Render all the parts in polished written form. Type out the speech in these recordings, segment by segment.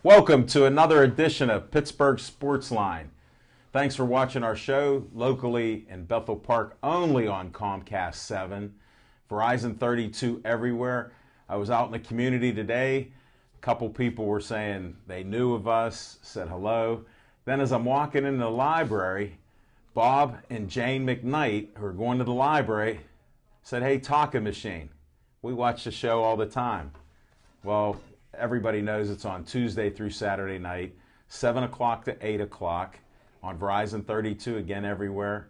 Welcome to another edition of Pittsburgh Sportsline. Thanks for watching our show locally in Bethel Park only on Comcast 7, Verizon 32 everywhere. I was out in the community today. A couple people were saying they knew of us, said hello. Then as I'm walking into the library, Bob and Jane McKnight, who are going to the library, said, "Hey, Talking Machine, we watch the show all the time." Well, everybody knows it's on Tuesday through Saturday night, 7 o'clock to 8 o'clock on Verizon 32, again everywhere.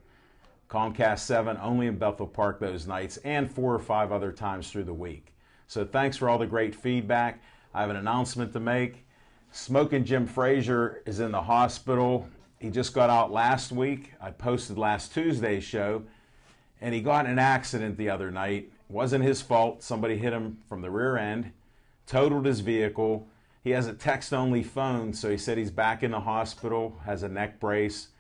Comcast 7 only in Bethel Park those nights, and 4 or 5 other times through the week. So thanks for all the great feedback. I have an announcement to make. Smoking Jim Frazier is in the hospital. He just got out last week. I posted last Tuesday's show, and he got in an accident the other night. It wasn't his fault. Somebody hit him from the rear end, totaled his vehicle. He has a text-only phone, so he said he's back in the hospital, has a neck brace.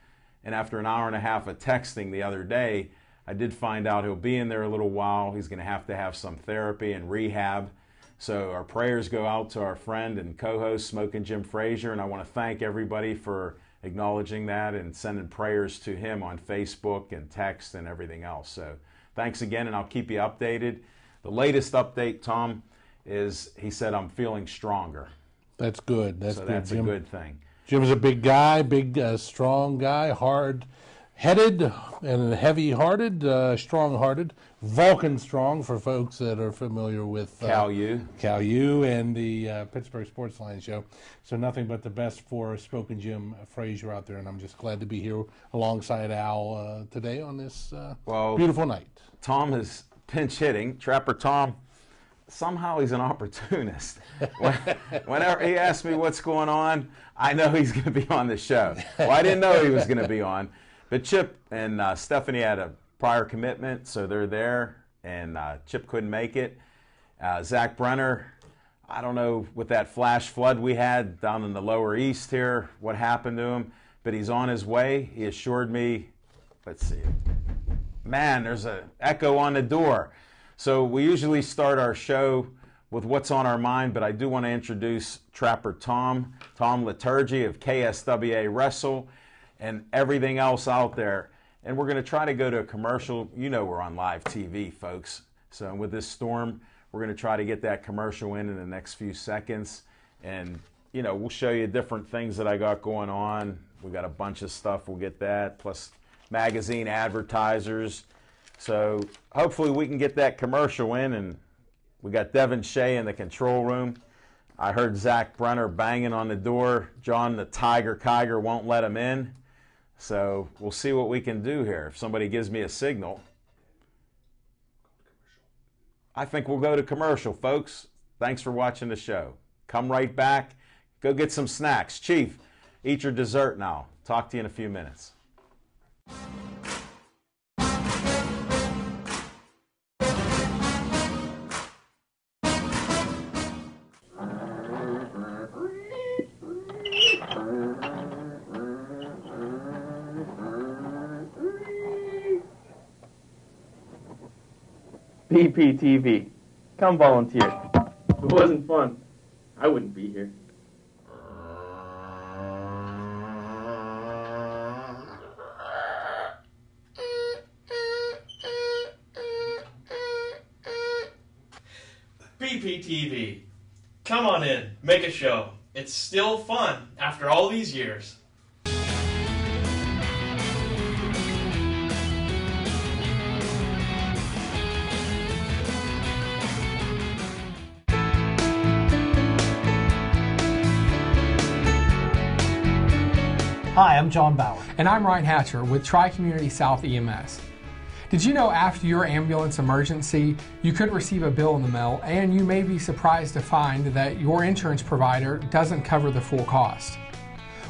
And after an hour and a half of texting the other day, I did find out he'll be in there a little while. He's going to have some therapy and rehab. So our prayers go out to our friend and co-host, Smoking Jim Frazier, and I want to thank everybody for acknowledging that and sending prayers to him on Facebook and text and everything else. So thanks again, and I'll keep you updated. The latest update, Tom, is he said, "I'm feeling stronger." That's good. That's so good. that's Jim, a good thing. Jim's a big guy, strong guy, hard-headed and heavy-hearted, strong-hearted. Vulcan strong for folks that are familiar with Cal U and the Pittsburgh Sportsline show. So nothing but the best for Smoking Jim Frazier out there, and I'm just glad to be here alongside Al today on this beautiful night. Tom is pinch hitting. Trapper Tom, somehow he's an opportunist. Whenever he asks me what's going on, I know he's going to be on the show. Well, I didn't know he was going to be on, but Chip and Stephanie had a prior commitment, so they're there, and Chip couldn't make it. Zach Brenner, I don't know, with that flash flood we had down in the lower east here, what happened to him, but he's on his way. He assured me, let's see, man, there's an echo on the door. So we usually start our show with what's on our mind, but I do want to introduce Trapper Tom Liturgy of KSWA Wrestle and everything else out there. And we're going to try to go to a commercial. You know we're on live TV, folks. So with this storm, we're going to try to get that commercial in the next few seconds. And, you know, we'll show you different things that I got going on. We got a bunch of stuff. We'll get that, plus magazine advertisers. So hopefully we can get that commercial in, and we got Devin Shea in the control room. I heard Zach Brenner banging on the door. John the Tiger Kiger won't let him in. So we'll see what we can do here. If somebody gives me a signal, I think we'll go to commercial, folks. Thanks for watching the show. Come right back. Go get some snacks. Chief, eat your dessert now. Talk to you in a few minutes. BPTV. Come volunteer. If it wasn't fun, I wouldn't be here. BPTV. Come on in. Make a show. It's still fun after all these years. Hi, I'm John Bauer. And I'm Ryan Hatcher with Tri-Community South EMS. Did you know after your ambulance emergency, you could receive a bill in the mail, and you may be surprised to find that your insurance provider doesn't cover the full cost?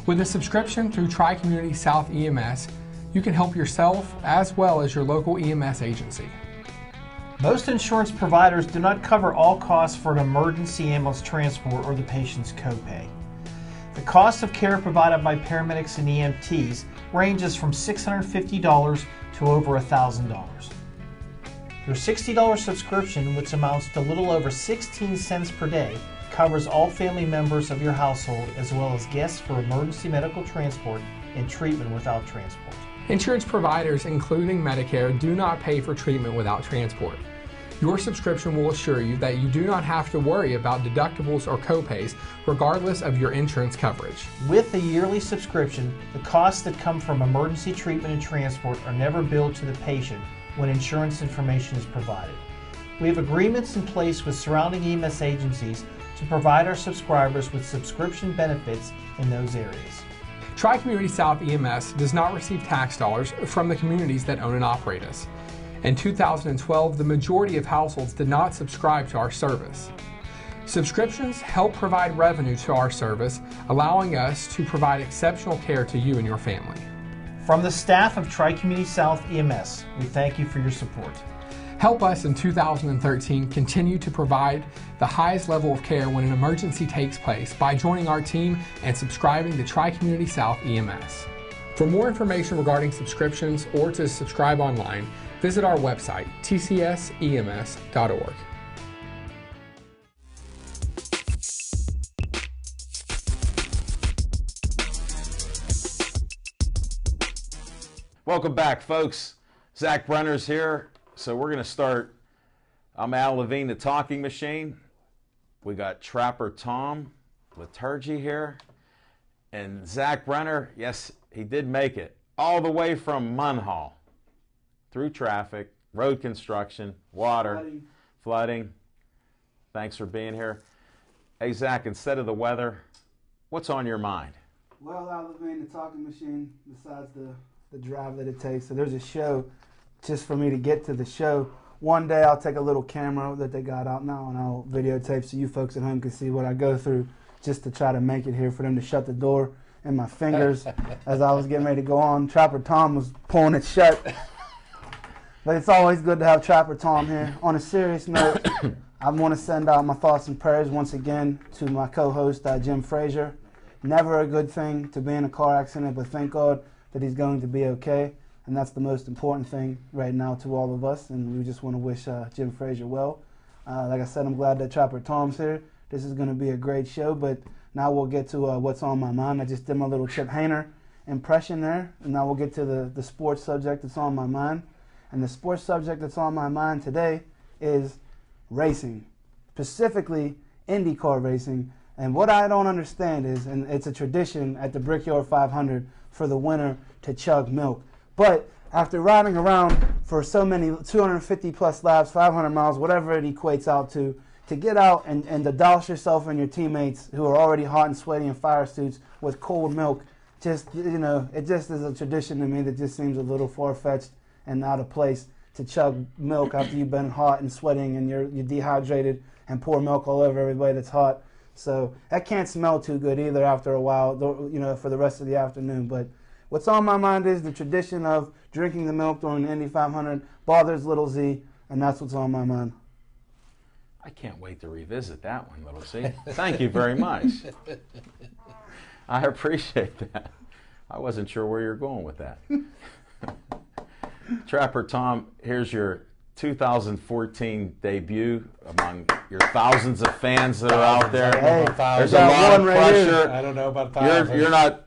With a subscription through Tri-Community South EMS, you can help yourself as well as your local EMS agency. Most insurance providers do not cover all costs for an emergency ambulance transport or the patient's copay. The cost of care provided by paramedics and EMTs ranges from $650 to over $1,000. Your $60 subscription, which amounts to a little over 16 cents per day, covers all family members of your household as well as guests for emergency medical transport and treatment without transport. Insurance providers, including Medicare, do not pay for treatment without transport. Your subscription will assure you that you do not have to worry about deductibles or copays, regardless of your insurance coverage. With a yearly subscription, the costs that come from emergency treatment and transport are never billed to the patient when insurance information is provided. We have agreements in place with surrounding EMS agencies to provide our subscribers with subscription benefits in those areas. Tri-Community South EMS does not receive tax dollars from the communities that own and operate us. In 2012, the majority of households did not subscribe to our service. Subscriptions help provide revenue to our service, allowing us to provide exceptional care to you and your family. From the staff of Tri-Community South EMS, we thank you for your support. Help us in 2013 continue to provide the highest level of care when an emergency takes place by joining our team and subscribing to Tri-Community South EMS. For more information regarding subscriptions or to subscribe online, visit our website, tcsems.org. Welcome back, folks. Zach Brenner's here. So we're going to start. I'm Al Levine, the Talking Machine. We got Trapper Tom Liturgy here. And Zach Brenner, yes, he did make it all the way from Munhall through traffic, road construction, water, flooding. Thanks for being here. Hey, Zach, instead of the weather, what's on your mind? Well, Al Levine, the Talking Machine, besides the drive that it takes. So there's a show just for me to get to the show. One day I'll take a little camera that they got out now and I'll videotape so you folks at home can see what I go through just to try to make it here, for them to shut the door in my fingers as I was getting ready to go on. Trapper Tom was pulling it shut. But it's always good to have Trapper Tom here. On a serious note, I want to send out my thoughts and prayers once again to my co-host, Jim Frazier. Never a good thing to be in a car accident, but thank God that he's going to be okay. And that's the most important thing right now to all of us. And we just want to wish Jim Frazier well. Like I said, I'm glad that Trapper Tom's here. This is going to be a great show. But now we'll get to what's on my mind. I just did my little Chip Hayner impression there. And now we'll get to the sports subject that's on my mind. And the sports subject that's on my mind today is racing, specifically IndyCar racing. And what I don't understand is, and it's a tradition at the Brickyard 500 for the winner to chug milk. But after riding around for so many 250 plus laps, 500 miles, whatever it equates out to get out and to douse yourself and your teammates who are already hot and sweaty in fire suits with cold milk, just, you know, it just is a tradition to me that just seems a little far-fetched and out of place to chug milk after you've been hot and sweating and you're dehydrated and pour milk all over everybody that's hot. So that can't smell too good either after a while, you know, for the rest of the afternoon. But what's on my mind is the tradition of drinking the milk during the Indy 500 bothers Little Z, and that's what's on my mind. I can't wait to revisit that one, Little Z. Thank you very much. I appreciate that. I wasn't sure where you're going with that. Trapper Tom, here's your 2014 debut among your thousands of fans that are out there. Hey, there's a lot of pressure. I don't know about thousands.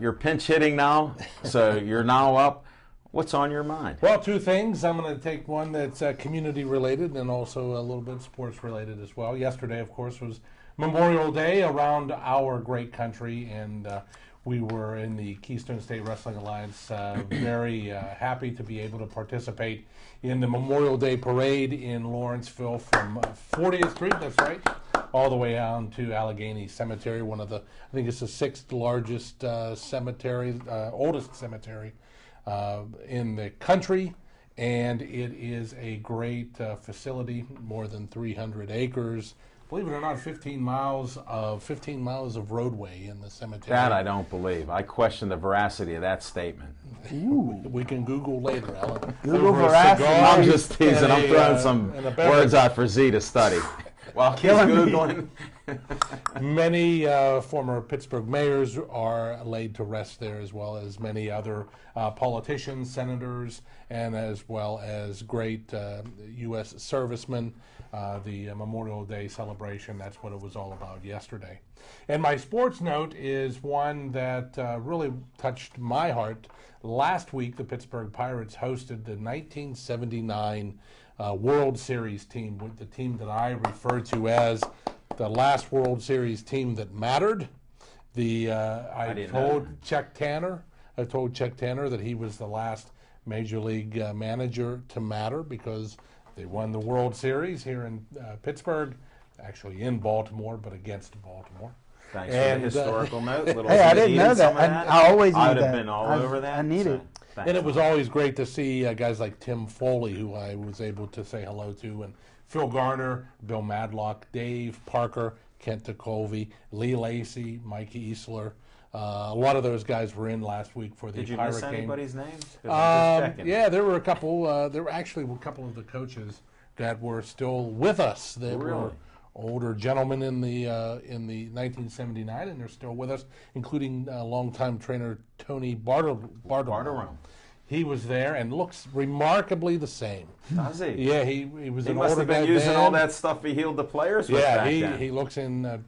You're pinch hitting now, so you're now up. What's on your mind? Well, two things. I'm going to take one that's community related and also a little bit sports related as well. Yesterday, of course, was Memorial Day around our great country, and we were in the Keystone State Wrestling Alliance very happy to be able to participate in the Memorial Day Parade in Lawrenceville from 40th Street, that's right, all the way down to Allegheny Cemetery, one of the, I think it's the 6th largest cemetery, oldest cemetery in the country, and it is a great facility, more than 300 acres. Believe it or not, 15 miles of roadway in the cemetery. That I don't believe. I question the veracity of that statement. Ooh, we can Google later, Alan. Google veracity. I'm just teasing. I'm throwing some words out for Z to study. While he's Googling. Many former Pittsburgh mayors are laid to rest there, as well as many other politicians, senators, and as well as great U.S. servicemen. the Memorial Day celebration. That's what it was all about yesterday. And my sports note is one that really touched my heart. Last week, the Pittsburgh Pirates hosted the 1979 World Series team, with the team that I refer to as the last World Series team that mattered. I told Chuck Tanner that he was the last Major League manager to matter, because they won the World Series here in Pittsburgh, actually in Baltimore, but against Baltimore. Thanks for the historical note. Hey, I didn't know that. I always need I would that. have been all over that. I need it. Thanks. And it was always great to see guys like Tim Foley, who I was able to say hello to, and Phil Garner, Bill Madlock, Dave Parker, Kent Ticovey, Lee Lacey, Mikey Easler. A lot of those guys were in last week for the Did you Pirate miss game. anybody's names? 'Cause I'm just checking. Yeah, there were a couple. There were actually a couple of the coaches that were still with us. They were older gentlemen in the 1979, and they're still with us, including longtime trainer Tony Bartolome. He was there and looks remarkably the same. Does he? Yeah, he was He an must older have been guy using then. all that stuff he healed the players with Yeah, back then. he looks in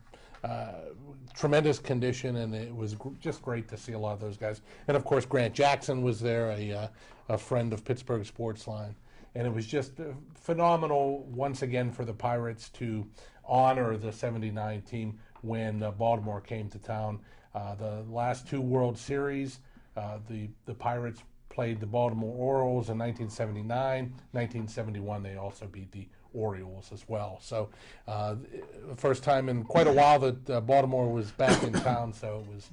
tremendous condition, and it was just great to see a lot of those guys. And of course, Grant Jackson was there, a friend of Pittsburgh Sportsline, and it was just phenomenal once again for the Pirates to honor the '79 team when Baltimore came to town. The last two World Series, the Pirates played the Baltimore Orioles in 1979. 1971, they also beat the Orioles as well. So the first time in quite a while that Baltimore was back in town, so it was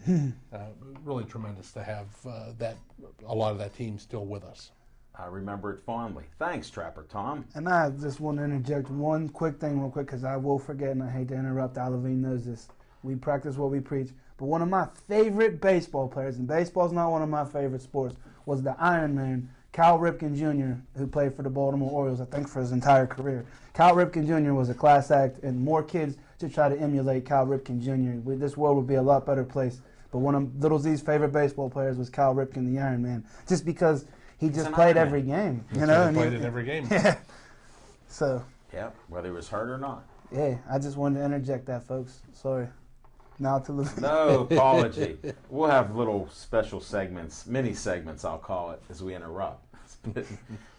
really tremendous to have a lot of that team still with us. I remember it fondly. Thanks, Trapper Tom. And I just want to interject one quick thing real quick, because I will forget, and I hate to interrupt. Alavine knows this. We practice what we preach. But one of my favorite baseball players, and baseball's not one of my favorite sports, was the Iron Man, Cal Ripken Jr., who played for the Baltimore Orioles, I think, for his entire career. Cal Ripken Jr. was a class act, and more kids should try to emulate Cal Ripken Jr. This world would be a lot better place. But one of Little Z's favorite baseball players was Cal Ripken, the Iron Man, just because he just played every game. You know, He played in every game. Yeah. So. Yeah, whether he was hurt or not. Yeah, I just wanted to interject that, folks. Sorry. Now to the No apology. We'll have little special segments, mini segments, I'll call it, as we interrupt.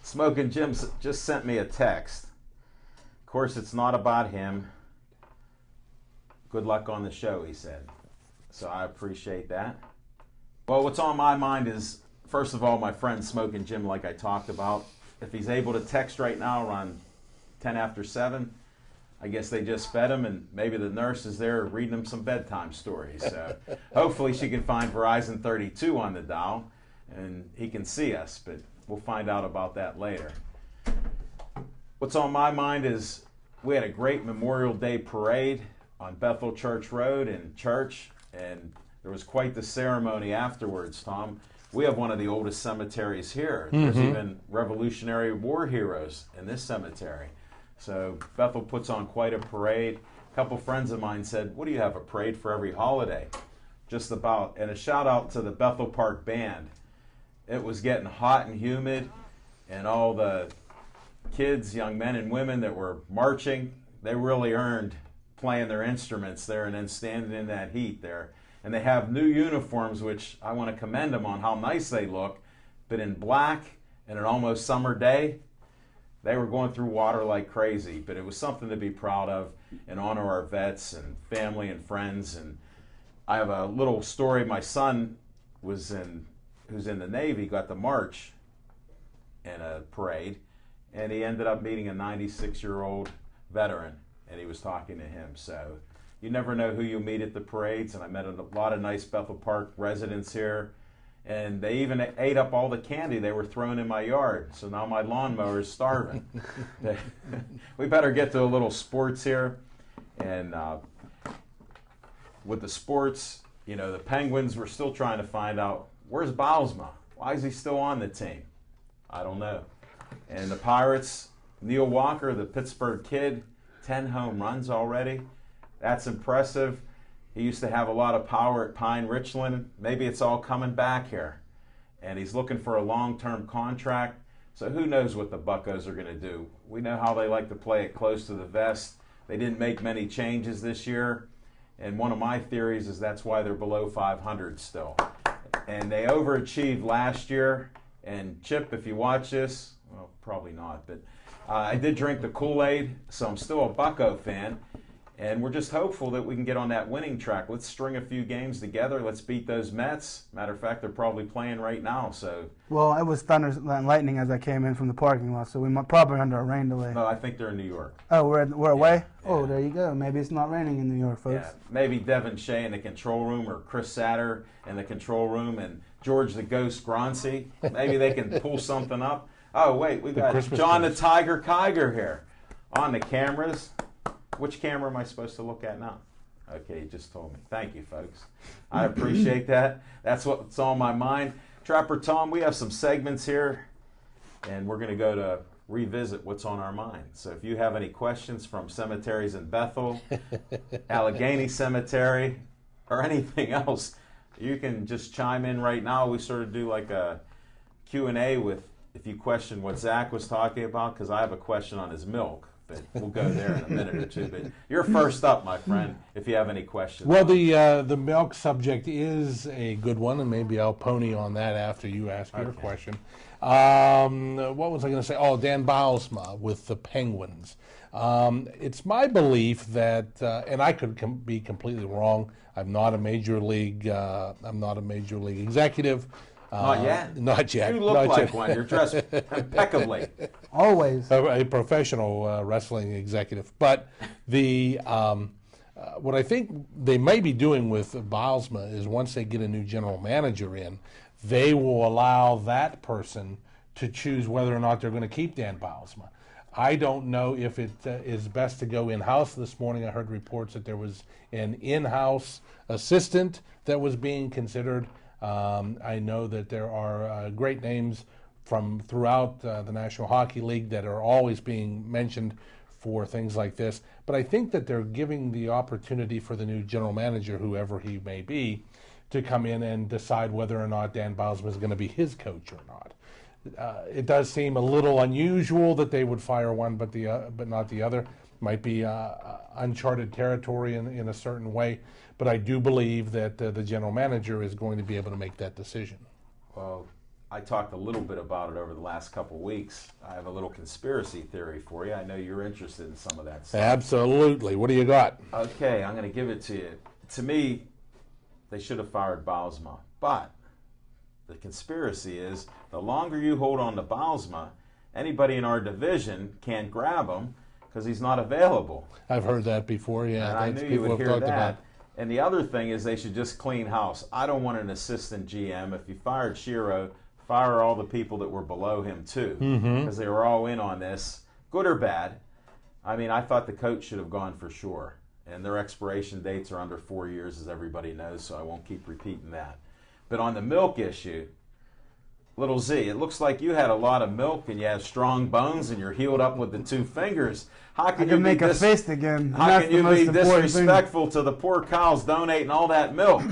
Smoking Jim just sent me a text. Of course, it's not about him. Good luck on the show, he said. So I appreciate that. Well, what's on my mind is, first of all, my friend Smoking Jim, like I talked about. If he's able to text right now around 10 after 7, I guess they just fed him, and maybe the nurse is there reading him some bedtime stories. So hopefully she can find Verizon 32 on the dial, and he can see us, but we'll find out about that later. What's on my mind is we had a great Memorial Day parade on Bethel Church Road in church, and there was quite the ceremony afterwards, Tom. We have one of the oldest cemeteries here. There's even Revolutionary War heroes in this cemetery. So Bethel puts on quite a parade. A couple friends of mine said, what do you have, a parade for every holiday? Just about. And a shout out to the Bethel Park Band. It was getting hot and humid, and all the kids, young men and women that were marching, they really earned playing their instruments there and then standing in that heat there. And they have new uniforms, which I want to commend them on how nice they look, but in black and an almost summer day, they were going through water like crazy, but it was something to be proud of and honor our vets and family and friends. And I have a little story. My son who's in the Navy, got to march in a parade, and he ended up meeting a 96-year-old veteran, and he was talking to him. So you never know who you meet at the parades, and I met a lot of nice Bethel Park residents here. And they even ate up all the candy they were throwing in my yard. So now my lawnmower is starving. We better get to a little sports here. And with the sports, you know, the Penguins were still trying to find out, where's Bylsma? Why is he still on the team? I don't know. And the Pirates, Neil Walker, the Pittsburgh kid, 10 home runs already. That's impressive. He used to have a lot of power at Pine Richland. Maybe it's all coming back here. And he's looking for a long-term contract. So who knows what the Buccos are going to do. We know how they like to play it close to the vest. They didn't make many changes this year. And one of my theories is that's why they're below 500 still. And they overachieved last year. And Chip, if you watch this, well, probably not, but I did drink the Kool-Aid, so I'm still a Bucco fan. And we're just hopeful that we can get on that winning track. Let's string a few games together. Let's beat those Mets. Matter of fact, they're probably playing right now. So. Well, it was thunder and lightning as I came in from the parking lot, so we might probably under a rain delay. No, I think they're in New York. Oh, we're away? Yeah. Oh, there you go. Maybe it's not raining in New York, folks. Yeah, maybe Devin Shea in the control room, or Chris Satter in the control room, and George the Ghost Groncy. Maybe they can pull something up. Oh, wait, we got Christmas John trees. the Tiger Kiger here on the cameras. Which camera am I supposed to look at now? Okay, you just told me. Thank you, folks. I appreciate that. That's what's on my mind. Trapper Tom, we have some segments here, and we're going to go to revisit what's on our mind. So if you have any questions from cemeteries in Bethel, Allegheny Cemetery, or anything else, you can just chime in right now. We sort of do like a Q&A with, if you question what Zach was talking about, because I have a question on his milk. But we'll go there in a minute or two. But you're first up, my friend, if you have any questions. Well, the milk subject is a good one, and maybe I'll pony on that after you ask your question. What was I going to say? Oh, Dan Bylsma with the Penguins. It's my belief that, and I could be completely wrong. I'm not a major league. I'm not a major league executive. Not yet. Not yet. You look not like yet. one. You're dressed impeccably. Always. A professional wrestling executive. But the what I think they may be doing with Bylsma is once they get a new general manager in, they will allow that person to choose whether or not they're going to keep Dan Bylsma. I don't know if it is best to go in-house. This morning I heard reports that there was an in-house assistant that was being considered. I know that there are great names from throughout the National Hockey League that are always being mentioned for things like this. But I think that they're giving the opportunity for the new general manager, whoever he may be, to come in and decide whether or not Dan Bylsma is going to be his coach or not. It does seem a little unusual that they would fire one but not the other. Might be uncharted territory in a certain way. But I do believe that the general manager is going to be able to make that decision. Well, I talked a little bit about it over the last couple of weeks. I have a little conspiracy theory for you. I know you're interested in some of that stuff. Absolutely. What do you got? Okay, I'm going to give it to you. To me, they should have fired Bylsma. But the conspiracy is the longer you hold on to Bylsma, anybody in our division can't grab him because he's not available. I've heard that before, yeah. And I That's knew you people would have hear talked that. about. And the other thing is they should just clean house. I don't want an assistant GM. If you fired Shiro, fire all the people that were below him too, because they were all in on this, good or bad. I mean, I thought the coach should have gone for sure. And their expiration dates are under 4 years, as everybody knows, so I won't keep repeating that. But on the milk issue, Little Z, it looks like you had a lot of milk and you have strong bones and you're healed up with the 2 fingers. How I can you can be make a fist again. How That's can the you most be important thing. disrespectful to the poor cows donating all that milk?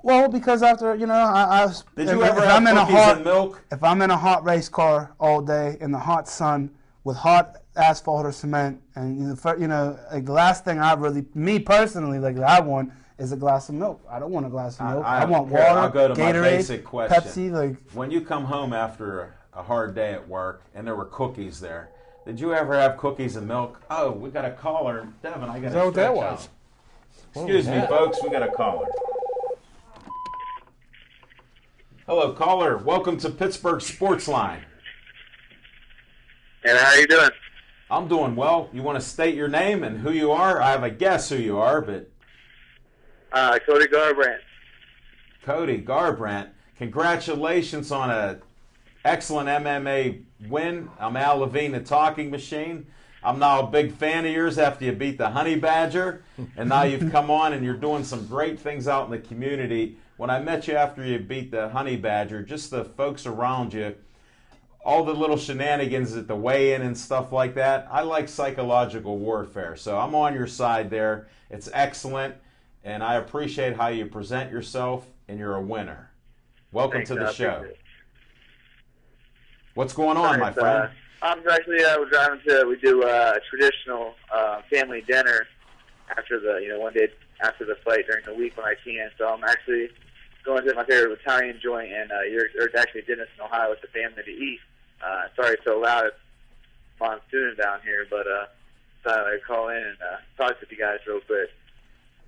Well, because after, you know, Did you ever have cookies and milk? If I'm in a hot race car all day in the hot sun with hot asphalt or cement, and like the last thing me personally, like I want is a glass of milk. I don't want a glass of milk. I want water, I'll go to Gatorade, my basic question. Pepsi. Like, when you come home after a hard day at work and there were cookies there, did you ever have cookies and milk? Oh, we got a caller. Devin, I got to Is that what that stretch was? out. Excuse me, folks. We got a caller. Hello, caller. Welcome to Pittsburgh Sports Line. And how you doing? I'm doing well. You want to state your name and who you are? I have a guess who you are, but... Cody Garbrandt. Cody Garbrandt, congratulations on an excellent MMA win. I'm Al Levine, the talking machine. I'm now a big fan of yours after you beat the Honey Badger, and now you've come on and you're doing some great things out in the community. When I met you after you beat the Honey Badger, just the folks around you, all the little shenanigans at the weigh-in and stuff like that, I like psychological warfare. So I'm on your side there. It's excellent, and I appreciate how you present yourself, and you're a winner. Welcome Thanks, to the I show. appreciate it. What's going on, my friend? I'm actually we're driving to. We do a traditional family dinner after the one day after the flight during the week when I can. So I'm actually going to my favorite Italian joint, and you're actually Denison, Ohio, with the family to eat. Sorry it's so loud. It's monsoon down here, but thought I'd call in and talk with you guys real quick.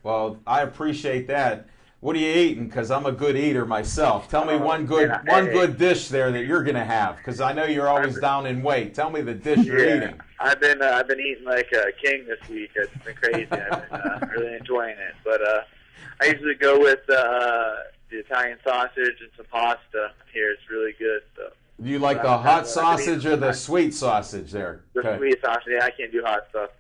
Well, I appreciate that. What are you eating? Because I'm a good eater myself. Tell me one good dish there that you're gonna have, because I know you're always down in weight. Tell me the dish you're eating. I've been eating like a king this week. It's been crazy. I've been really enjoying it. But I usually go with the Italian sausage and some pasta here. It's really good. So. Do you like the hot sausage or the sweet sausage there? The sweet sausage. Yeah, I can't do hot stuff.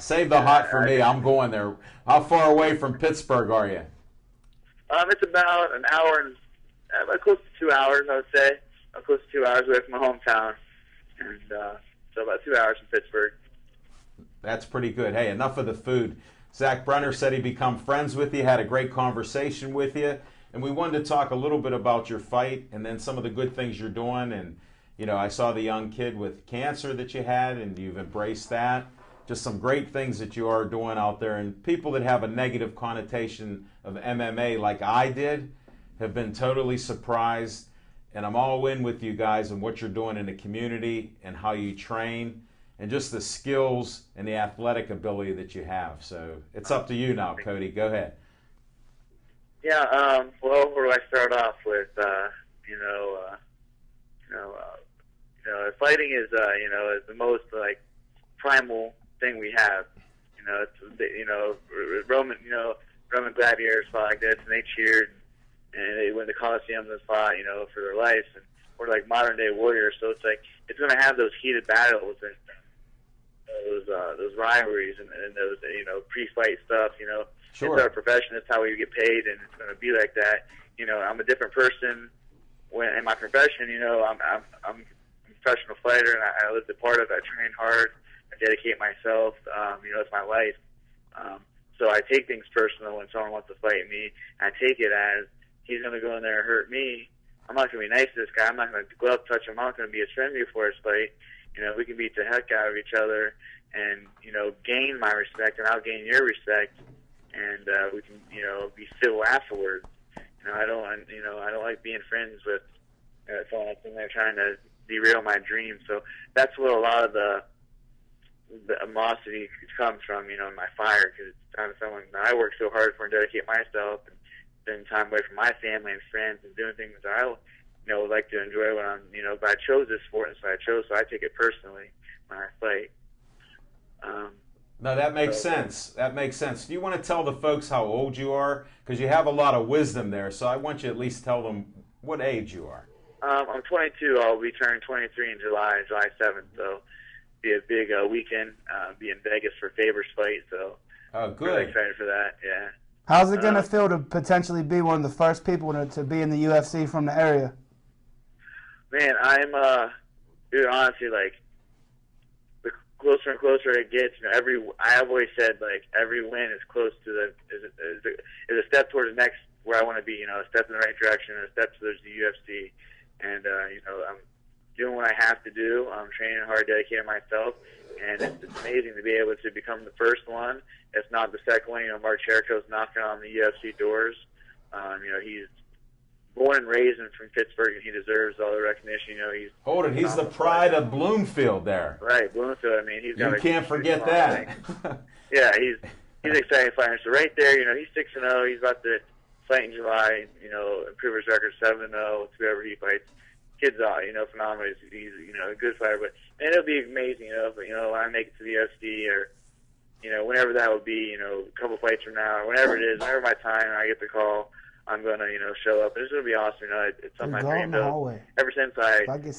Save the hot for me. I'm going there. How far away from Pittsburgh are you? It's about an hour and close to 2 hours, I would say. I'm close to 2 hours away from my hometown, and so about 2 hours from Pittsburgh. That's pretty good. Hey, enough of the food. Zach Brenner said he'd become friends with you, had a great conversation with you, and we wanted to talk a little bit about your fight and then some of the good things you're doing. And I saw the young kid with cancer that you had, and you've embraced that. Just some great things that you are doing out there. And people that have a negative connotation of MMA like I did have been totally surprised. And I'm all in with you guys and what you're doing in the community and how you train and just the skills and the athletic ability that you have. So it's up to you now, Cody. Go ahead. Yeah, well, where do I start off with? Fighting is is the most primal thing we have. Roman gladiators fought like this, and they cheered, and they went to Colosseum and fought, for their lives, and we're like modern day warriors. So it's going to have those heated battles and those rivalries and those pre-fight stuff. Sure. It's our profession. It's how we get paid, and it's going to be like that. I'm a different person when in my profession. I'm a professional fighter, and I live the part of it. I train hard. I dedicate myself. It's my life. So I take things personal when someone wants to fight me. I take it as he's going to go in there and hurt me. I'm not going to be nice to this guy. I'm not going to glove touch him. I'm not going to be his friend before his fight. We can beat the heck out of each other and, gain my respect, and I'll gain your respect, and we can, be civil afterwards. I don't like being friends with someone that's in there trying to derail my dreams. So that's what a lot of the animosity comes from, in my fire, because it's kind of someone that I work so hard for and dedicate myself and spend time away from my family and friends and doing things that I, would like to enjoy when I'm, but I chose this sport, and so I take it personally when I fight. No, that makes sense. That makes sense. Do you want to tell the folks how old you are? Because you have a lot of wisdom there, so I want you to at least tell them what age you are. I'm 22. I'll be turning 23 in July 7th, so be a big weekend. Be in Vegas for Faber's fight, so good. Really excited for that. Yeah. How's it gonna feel to potentially be one of the first people to be in the UFC from the area? Man, I'm dude. Honestly, the closer and closer it gets, I've always said every win is close to is a step towards the next where I want to be. A step in the right direction, a step towards the UFC, and I'm doing what I have to do. I'm training hard, dedicating myself, and it's amazing to be able to become the first one, if not the second one. Mark Jericho's knocking on the UFC doors. He's born and raised from Pittsburgh, and he deserves all the recognition. He's the pride of Bloomfield there. Right, Bloomfield. I mean, you can't forget that. Yeah, he's an exciting fighter. So right there, he's 6-0. He's about to fight in July. Improve his record 7-0 with whoever he fights. Kid's phenomenal. He's a good fighter, but it'll be amazing. When I make it to the UFC or whenever that will be. A couple fights from now or whenever it is, whenever my time I get the call, I'm gonna show up. It's gonna be awesome. It's something I dreamed of ever since I watched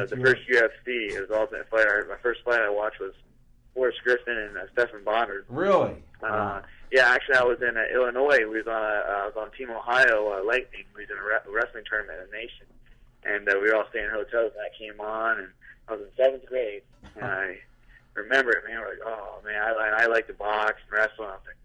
the first UFC. It was Ultimate Fighter. My first fight I watched was Forrest Griffin and Stephan Bonner. Really? Yeah, actually, I was in Illinois. I was on Team Ohio Lightning. We was in a wrestling tournament in the nation. And we were all staying in hotels, and I came on, and I was in 7th grade, and I remember it, man. We're like, oh, man, I like to box and wrestle. And I was like,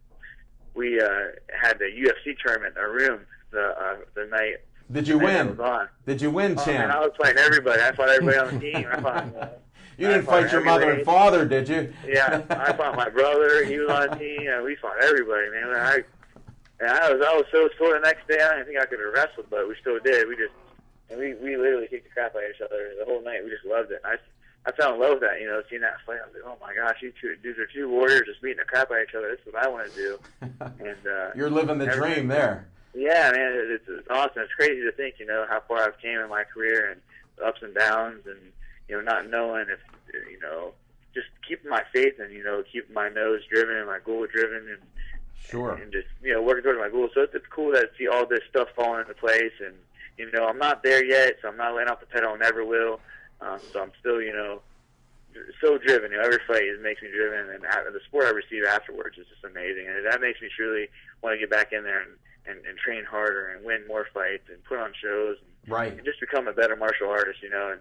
we had the UFC tournament in our room the night Did you win? It was on. Did you win, Oh, champ? man, I was fighting everybody. I fought everybody on the team. I fought, You didn't fight your mother and father, did you? Yeah, I fought my brother. He was on the team. We fought everybody, man. I was so sore the next day. I didn't think I could have wrestled, but we still did. We literally kicked the crap out of each other the whole night. We just loved it. I fell in love with that, seeing that fight. I was like, oh my gosh, these are two warriors just beating the crap out of each other. This is what I want to do. And you're living the dream there. Yeah, man, it's awesome. It's crazy to think, how far I've came in my career and the ups and downs, and not knowing if, just keeping my faith and keeping my nose driven and my goal driven, and sure, and just working towards my goal. So it's cool to see all this stuff falling into place, and I'm not there yet, so I'm not laying off the pedal, and never will. So I'm still so driven. Every fight makes me driven, and the support I receive afterwards is just amazing, and that makes me truly want to get back in there and train harder and win more fights and put on shows, and just become a better martial artist, and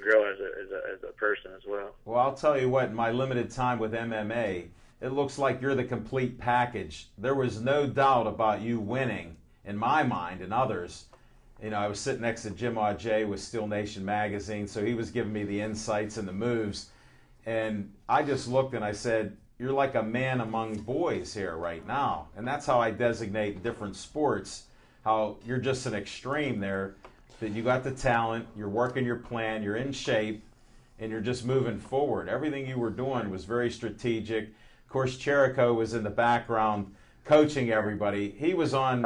grow as a person as well. Well, I'll tell you what, in my limited time with MMA, it looks like you're the complete package. There was no doubt about you winning, in my mind and others. I was sitting next to Jim Auger with Steel Nation magazine, so he was giving me the insights and the moves. And I just looked and I said, you're like a man among boys here right now. And that's how I designate different sports, how you're just an extreme there, that you got the talent, you're working your plan, you're in shape, and you're just moving forward. Everything you were doing was very strategic. Of course, Cherico was in the background coaching everybody. He was on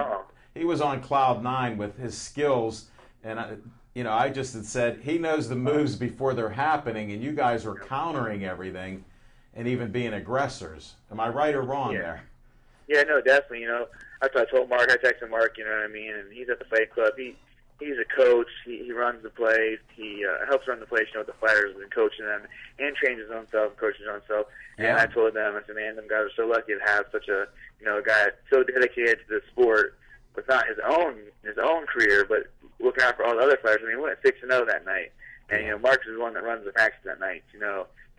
cloud nine with his skills, and I just had said he knows the moves before they're happening, and you guys were countering everything and even being aggressors. Am I right or wrong there? Yeah, no, definitely. That's what I told Mark. I texted Mark, and he's at the Fight Club. He's a coach. He runs the place. He helps run the place, with the fighters and coaching them, and trains his own self, coaches his own self. Yeah. And I told them, I said, man, them guys are so lucky to have such a guy so dedicated to the sport, with not his own career, but looking out for all the other fighters. We went 6-0 that night, and Mark is the one that runs the practice that night.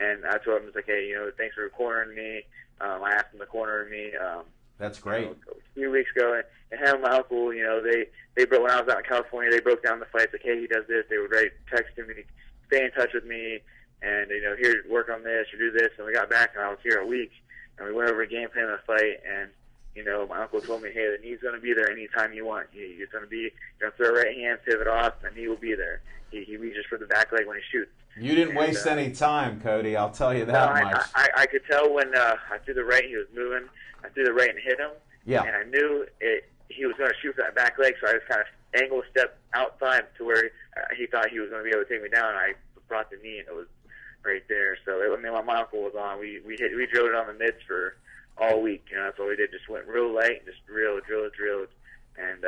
And I told him, it's like, hey, thanks for cornering me. I asked him to corner me. That's great. A few weeks ago, and him and my uncle, they broke, when I was out in California, they broke down the fights. Like, hey, he does this. They would texting me, stay in touch with me, and here, work on this or do this. And we got back, and I was here a week, and we went over a game plan of the fight, and my uncle told me, hey, the knee's going to be there anytime you want. You're going to throw a right hand, pivot off, and the knee will be there. He reaches for the back leg when he shoots. You didn't waste any time, Cody. I'll tell you that much. I could tell when I threw the right, he was moving. I threw the right and hit him. Yeah. And I knew he was going to shoot for that back leg, so I just kind of angled a step outside to where he thought he was going to be able to take me down. And I brought the knee, and it was right there. So my uncle was on. We drilled it on the mitts for all week. That's what we did. Just went real light, just drilled. And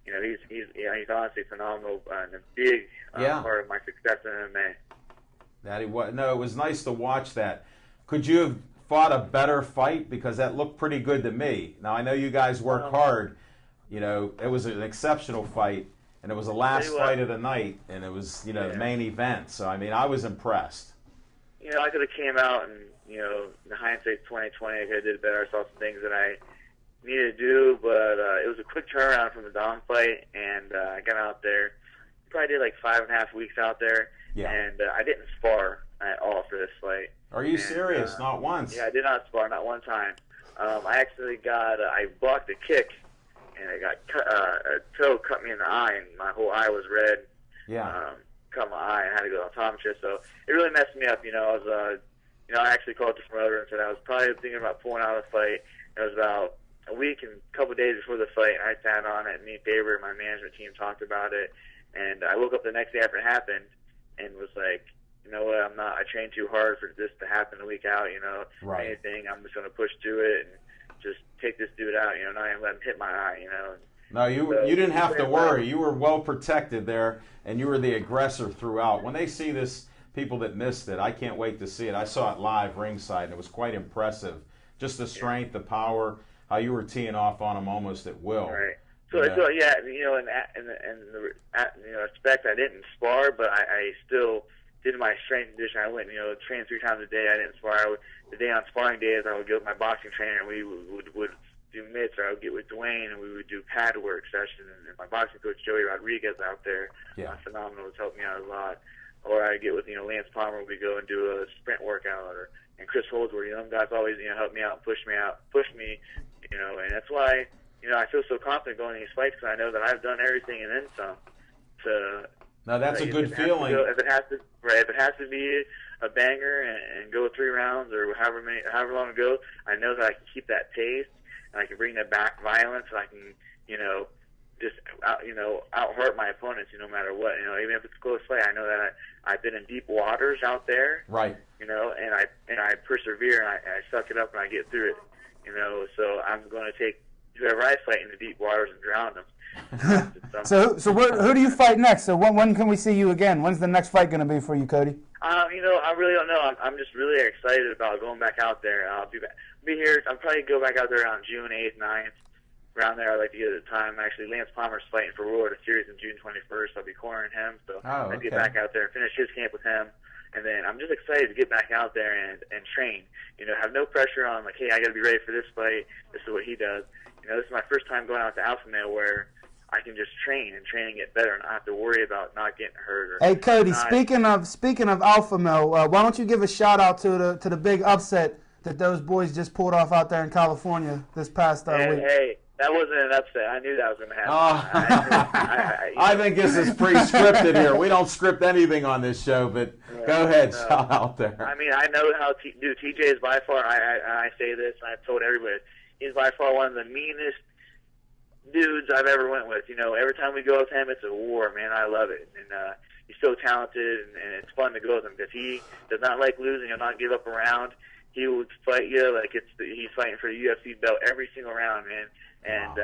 he's honestly phenomenal and a big part of my success in MMA. No, it was nice to watch that. Could you have fought a better fight? Because that looked pretty good to me. Now, I know you guys work hard. It was an exceptional fight, and it was the last fight of the night, and it was, the main event. So, I was impressed. I could have came out and, the hindsight's 20/20. I could have did better. I saw some things that I needed to do, but it was a quick turnaround from the Dom fight, and I got out there. Probably did like 5.5 weeks out there, and I didn't spar at all for this fight. Are you serious? Not once? Yeah, I did not spar, not one time. I actually I blocked a kick, and I got a toe cut me in the eye, and my whole eye was red. Yeah. Cut my eye, and had to go to the optometrist. So it really messed me up. I was, I actually called the promoter and said I was probably thinking about pulling out of the fight. It was about a week and a couple of days before the fight, I sat on it, and me and Faber, my management team, talked about it. And I woke up the next day after it happened and was like, you know what, I trained too hard for this to happen a week out, Right. Anything, I'm just going to push through it and just take this dude out, not even let him hit my eye, No, you didn't have to worry. You were well protected there, and you were the aggressor throughout. When they see this, people that missed it, I can't wait to see it. I saw it live ringside, and it was quite impressive. Just the strength, the power, how you were teeing off on them almost at will. Right. So in the respect, I didn't spar, but I still did my strength and conditioning. I went, trained 3 times a day. I didn't spar. The day on sparring days, I would go with my boxing trainer, and we would do mitts, or I would get with Dwayne and we would do pad work sessions. And my boxing coach Joey Rodriguez out there, phenomenal, has helped me out a lot. Or I get with Lance Palmer, we go and do a sprint workout, and Chris Holdsworth. Them guys always help me out, push me. And that's why I feel so confident going to these fights, because I know that I've done everything and then some. Now that's a good feeling. If it has to be a banger and go 3 rounds or however long it goes, I know that I can keep that pace and I can bring that back violence, and I can just out-heart my opponents, no matter what. Even if it's a close fight, I know that I've been in deep waters out there. Right. And I persevere and I suck it up and I get through it. So I'm going to take whoever I fight in the deep waters and drown them. So who do you fight next? So when can we see you again? When's the next fight going to be for you, Cody? I really don't know. I'm just really excited about going back out there. I'll be here. I'll probably go back out there around June 8th, 9th. Around there, I like to get the time. Actually, Lance Palmer's fighting for World Series in June 21st. I'll be cornering him, so I'll get back out there and finish his camp with him. And then I'm just excited to get back out there and train. Have no pressure on, like, hey, I got to be ready for this fight. This is what he does. This is my first time going out to Alpha Male where I can just train and get better and not have to worry about not getting hurt. Hey, Cody, speaking of Alpha Male, why don't you give a shout out to the big upset that those boys just pulled off out there in California this past week? Hey, that wasn't an upset. I knew that was going to happen. I think this is pre-scripted here. We don't script anything on this show, but go ahead, shout out there. I mean, I know how TJ is by far. I say this, and I've told everybody, he's by far one of the meanest dudes I've ever went with. Every time we go with him, it's a war, man. I love it. And he's so talented, and it's fun to go with him because he does not like losing. He'll not give up a round. He will fight you like he's fighting for the UFC belt every single round, man. And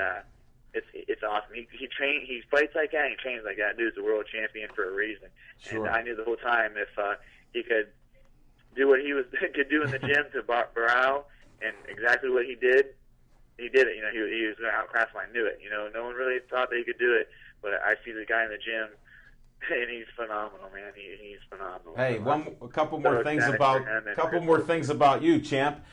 it's awesome. He fights like that, and he trains like that. Dude's a world champion for a reason. Sure. And I knew the whole time if he could do what he could do in the gym to Barao, and exactly what he did it. He was going to outclass him. I knew it. No one really thought that he could do it, but I see the guy in the gym, and he's phenomenal, man. He's phenomenal. Hey, a couple more things about you, champ.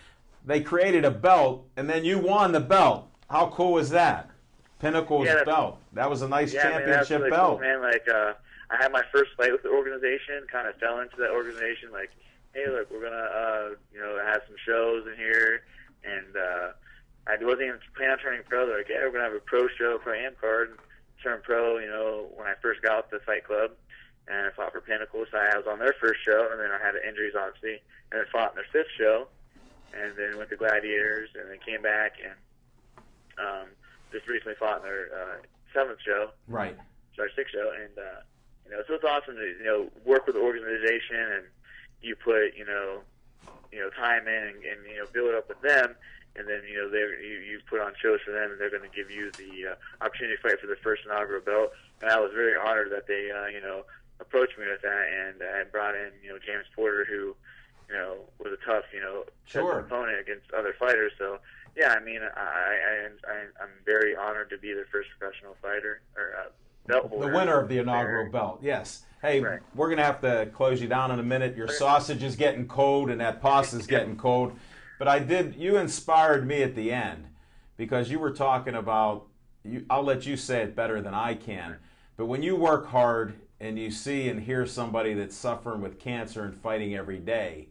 They created a belt, and then you won the belt. How cool was that? Pinnacle's belt. That was a nice championship really belt. Cool, man. Like, I had my first fight with the organization, kind of fell into that organization, like, hey, look, we're going to, have some shows in here, and I wasn't even planning on turning pro. They're like, yeah, we're going to have a pro show, pro-am card, and turn pro, when I first got off the fight club, and I fought for Pinnacle, so I was on their first show, and then I had injuries, obviously, and then fought in their 5th show, and then went to Gladiators, and then came back, and just recently fought in their 7th show. Right. Our 6th show, and so it's awesome to work with the organization, and you put time in and build it up with them, and then you put on shows for them, and they're going to give you the opportunity to fight for the first inaugural belt. And I was very honored that they approached me with that, and I brought in James Porter, who was a tough opponent against other fighters. So yeah, I mean I'm very honored to be the first professional fighter or belt holder. The winner of the inaugural belt, yes. Hey, we're going to have to close you down in a minute. Your sausage is getting cold and that pasta's getting cold. But you inspired me at the end because you were talking about, I'll let you say it better than I can, but when you work hard and you see and hear somebody that's suffering with cancer and fighting every day,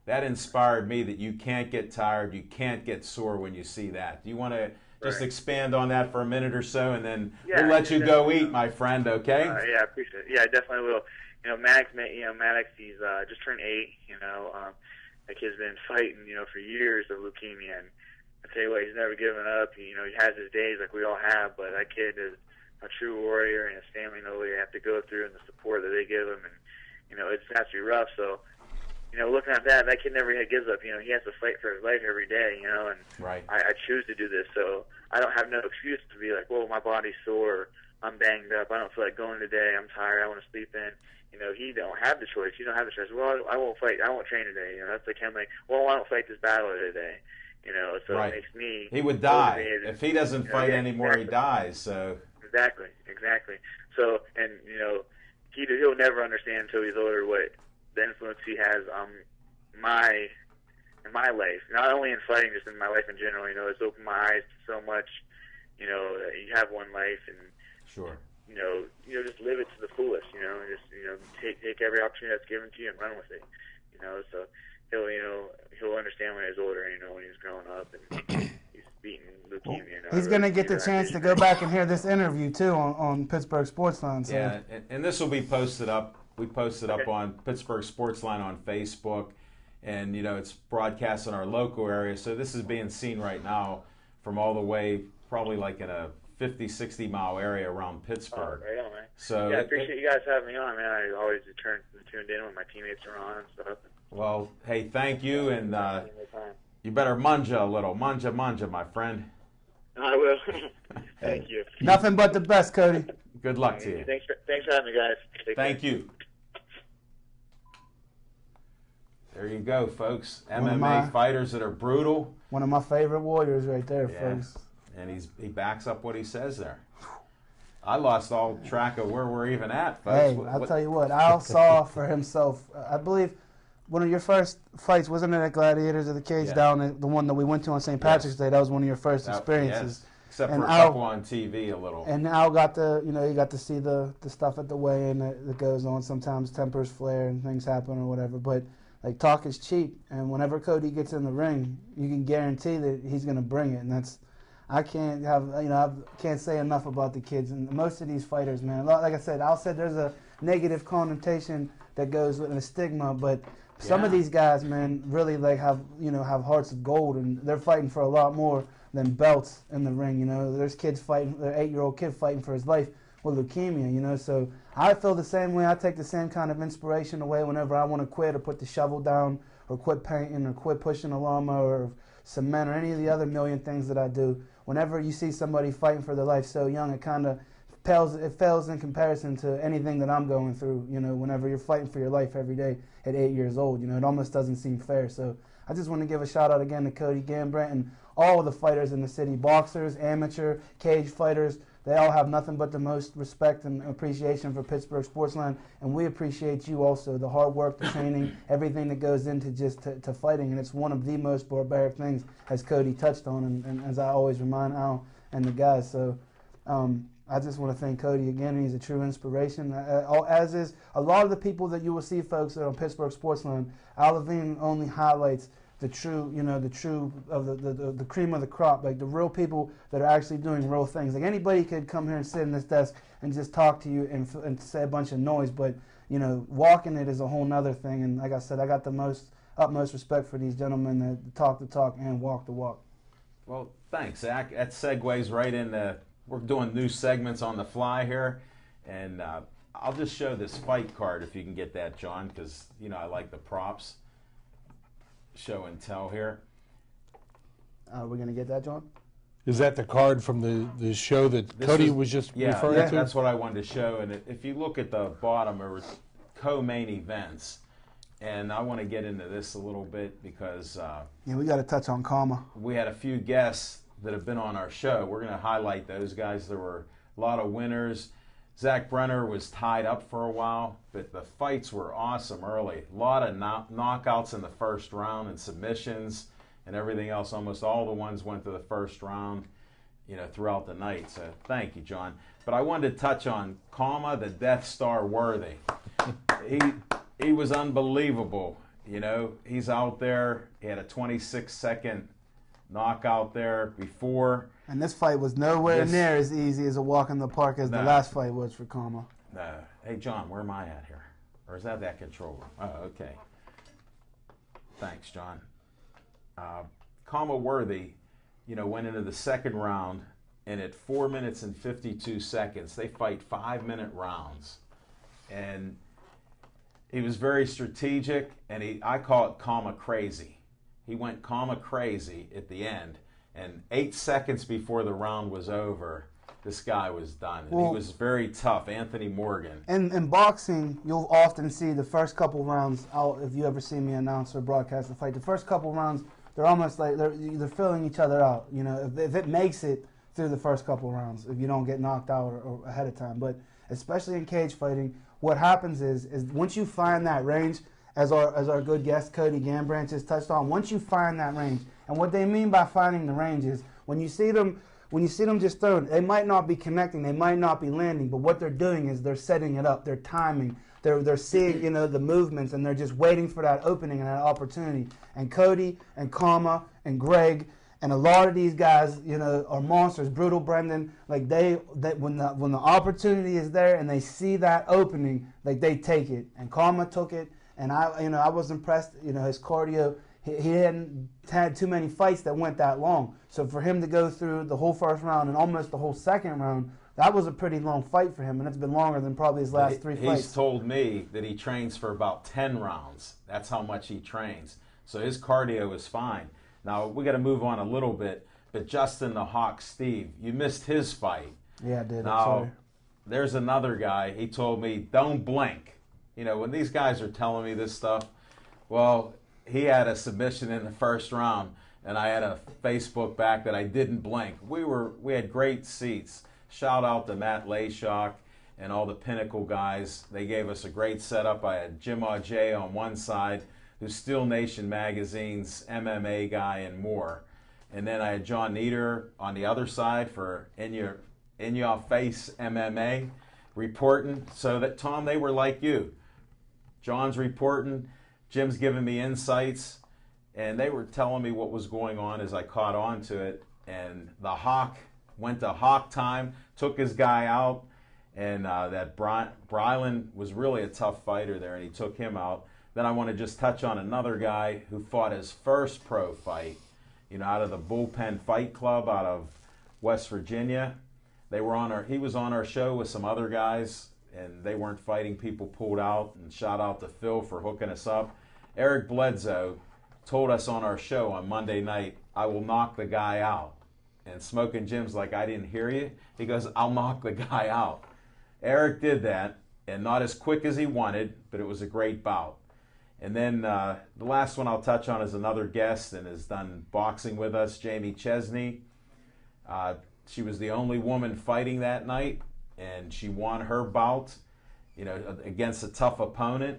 that inspired me that you can't get tired, you can't get sore when you see that. Do you want to just expand on that for a minute or so, and then we'll let you go eat, my friend, okay? Yeah, I appreciate it. Yeah, I definitely will. Maddox, he's just turned 8, that kid's been fighting, for years of leukemia, and I tell you what, he's never given up. He has his days like we all have, but that kid is a true warrior, and his family knows what they have to go through and the support that they give him, and, it's has to be rough, so, looking at that kid never gives up. He has to fight for his life every day, and I choose to do this, so I don't have no excuse to be like, well, my body's sore, I'm banged up, I don't feel like going today, I'm tired, I want to sleep in. He don't have the choice. You don't have the choice. Well, I won't fight. I won't train today. That's like him. Like, well, I don't fight this battle today. So it makes me. He would die if he doesn't fight anymore. Exactly. He dies. So exactly. So and he'll never understand until he's older what the influence he has on my in my life, not only in fighting, just in my life in general. You know, it's opened my eyes to so much. You know, you have one life, and Sure. you know, just live it to the fullest. You know, just take every opportunity that's given to you and run with it. You know, so he'll understand when he's older. You know, when he's growing up and he's beating leukemia. You know, He's going to get the chance to go back and hear this interview, too, on Pittsburgh Sportsline. So. Yeah, and this will be posted up. We posted up on Pittsburgh Sportsline on Facebook, and, you know, it's broadcast in our local area. So this is being seen right now from all the way, probably like in a 50, 60-mile area around Pittsburgh. Right on, man. So yeah, I appreciate you guys having me on, man. I always tuned in when my teammates are on and stuff. Well, hey, thank you, and you better manja a little. Manja, my friend. I will. Thank you. Nothing but the best, Cody. Good luck to you. Thanks for having me, guys. Thank you. There you go, folks. MMA fighters that are brutal. One of my favorite warriors right there, Yeah. folks. And he backs up what he says there. I lost all track of where we're even at, folks. Hey, I'll tell you what. Al saw for himself, I believe, one of your first fights, wasn't it at Gladiators of the Cage down at the one that we went to on St. Patrick's Day? That was one of your first experiences. Yes. Except and for a Al, couple on TV a little. And Al got to, you got to see the stuff at the weigh-in that goes on. Sometimes tempers flare and things happen or whatever. But, like, talk is cheap. And whenever Cody gets in the ring, you can guarantee that he's going to bring it. And that's, I can't say enough about the kids. And most of these fighters, man, like I said, Al said there's a negative connotation that goes with a stigma, but some of these guys, man, really have hearts of gold, and they're fighting for a lot more than belts in the ring. You know, there's kids fighting, their 8-year-old kid fighting for his life with leukemia. You know, so I feel the same way. I take the same kind of inspiration away whenever I want to quit or put the shovel down or quit painting or quit pushing a lawnmower or cement or any of the other million things that I do. Whenever you see somebody fighting for their life so young, it kind of pales in comparison to anything that I'm going through. You know, whenever you're fighting for your life every day at 8 years old, you know, it almost doesn't seem fair. So I just want to give a shout out again to Cody Gambrandt and all of the fighters in the city, boxers, amateur, cage fighters. They all have nothing but the most respect and appreciation for Pittsburgh Sportsline, and we appreciate you also, the hard work, the training, everything that goes into just to fighting, and it's one of the most barbaric things, as Cody touched on, and as I always remind Al and the guys. So I just want to thank Cody again. He's a true inspiration, as is a lot of the people that you will see, folks, on Pittsburgh Sportsline. Al Levine only highlights the true, the cream of the crop, like the real people that are actually doing real things. Like anybody could come here and sit in this desk and just talk to you and say a bunch of noise, but walking it is a whole nother thing. And like I said, I got the utmost respect for these gentlemen that talk the talk and walk the walk. Well, thanks, Zach. That segues right into, we're doing new segments on the fly here, and I'll just show this fight card if you can get that, John, because I like the props. Show and tell here. We're going to get that, John? Is that the card from the show that Cody was just referring to? That's what I wanted to show. And if you look at the bottom, there was co-main events. And I want to get into this a little bit because... we got to touch on Kama. We had a few guests that have been on our show. We're going to highlight those guys. There were a lot of winners. Zach Brenner was tied up for a while, but the fights were awesome early. A lot of knockouts in the first round and submissions and everything else. Almost all the ones went to the first round, throughout the night. So thank you, John. But I wanted to touch on Kama, the Death Star Worthy. He was unbelievable. He's out there. He had a 26-second knockout there before. And this fight was nowhere near as easy as a walk in the park as the last fight was for Kama. No. Hey, John, where am I at here? Or is that control room? Oh, okay. Thanks, John. Kama Worthy, went into the second round, and at 4 minutes and 52 seconds, they fight 5-minute rounds. And he was very strategic, and I call it Kama crazy. He went Kama crazy at the end. And 8 seconds before the round was over, this guy was done. And he was very tough, Anthony Morgan. In boxing, you'll often see the first couple rounds, if you ever see me announce or broadcast the fight, the first couple rounds, they're almost like they're filling each other out. If it makes it through the first couple rounds, if you don't get knocked out or ahead of time. But especially in cage fighting, what happens is once you find that range, as our good guest Cody Gambranch has touched on, once you find that range, and what they mean by finding the range is when you see them just throwing, they might not be connecting, they might not be landing, but what they're doing is they're setting it up, they're timing, they're seeing, you know, the movements, and they're just waiting for that opening and that opportunity. And Cody and Kama and Greg and a lot of these guys, you know, are monsters. Brutal Brendan, like they when the opportunity is there and they see that opening, like they take it. And Kama took it, and I was impressed. You know, his cardio. He hadn't had too many fights that went that long. So for him to go through the whole first round and almost the whole second round, that was a pretty long fight for him, and it's been longer than probably his last three fights. He's told me that he trains for about 10 rounds. That's how much he trains. So his cardio is fine. Now, we got to move on a little bit, but Justin the Hawk Steve, you missed his fight. Yeah, I did. Now, there's another guy. He told me, don't blink. You know, when these guys are telling me this stuff, well, he had a submission in the first round, and I had a Facebook back that I didn't blink. We had great seats. Shout out to Matt Layshock and all the Pinnacle guys. They gave us a great setup. I had Jim Auger on one side, who's Steel Nation Magazine's MMA guy, and more. And then I had John Nieder on the other side for In Your Face MMA reporting. So that, Tom, they were like you. John's reporting, Jim's giving me insights, and they were telling me what was going on as I caught on to it. And the Hawk went to Hawk time, took his guy out, and that Brylan was really a tough fighter there, and he took him out. Then I want to just touch on another guy who fought his first pro fight, you know, out of the Bullpen Fight Club out of West Virginia. He was on our show with some other guys, and they weren't fighting. People pulled out, and shout out to Phil for hooking us up. Eric Bledsoe told us on our show on Monday night, I will knock the guy out. And Smoking Jim's like, I didn't hear you. He goes, I'll knock the guy out. Eric did that, and not as quick as he wanted, but it was a great bout. And then the last one I'll touch on is another guest and has done boxing with us, Jamie Chesney. She was the only woman fighting that night, and she won her bout, you know, against a tough opponent,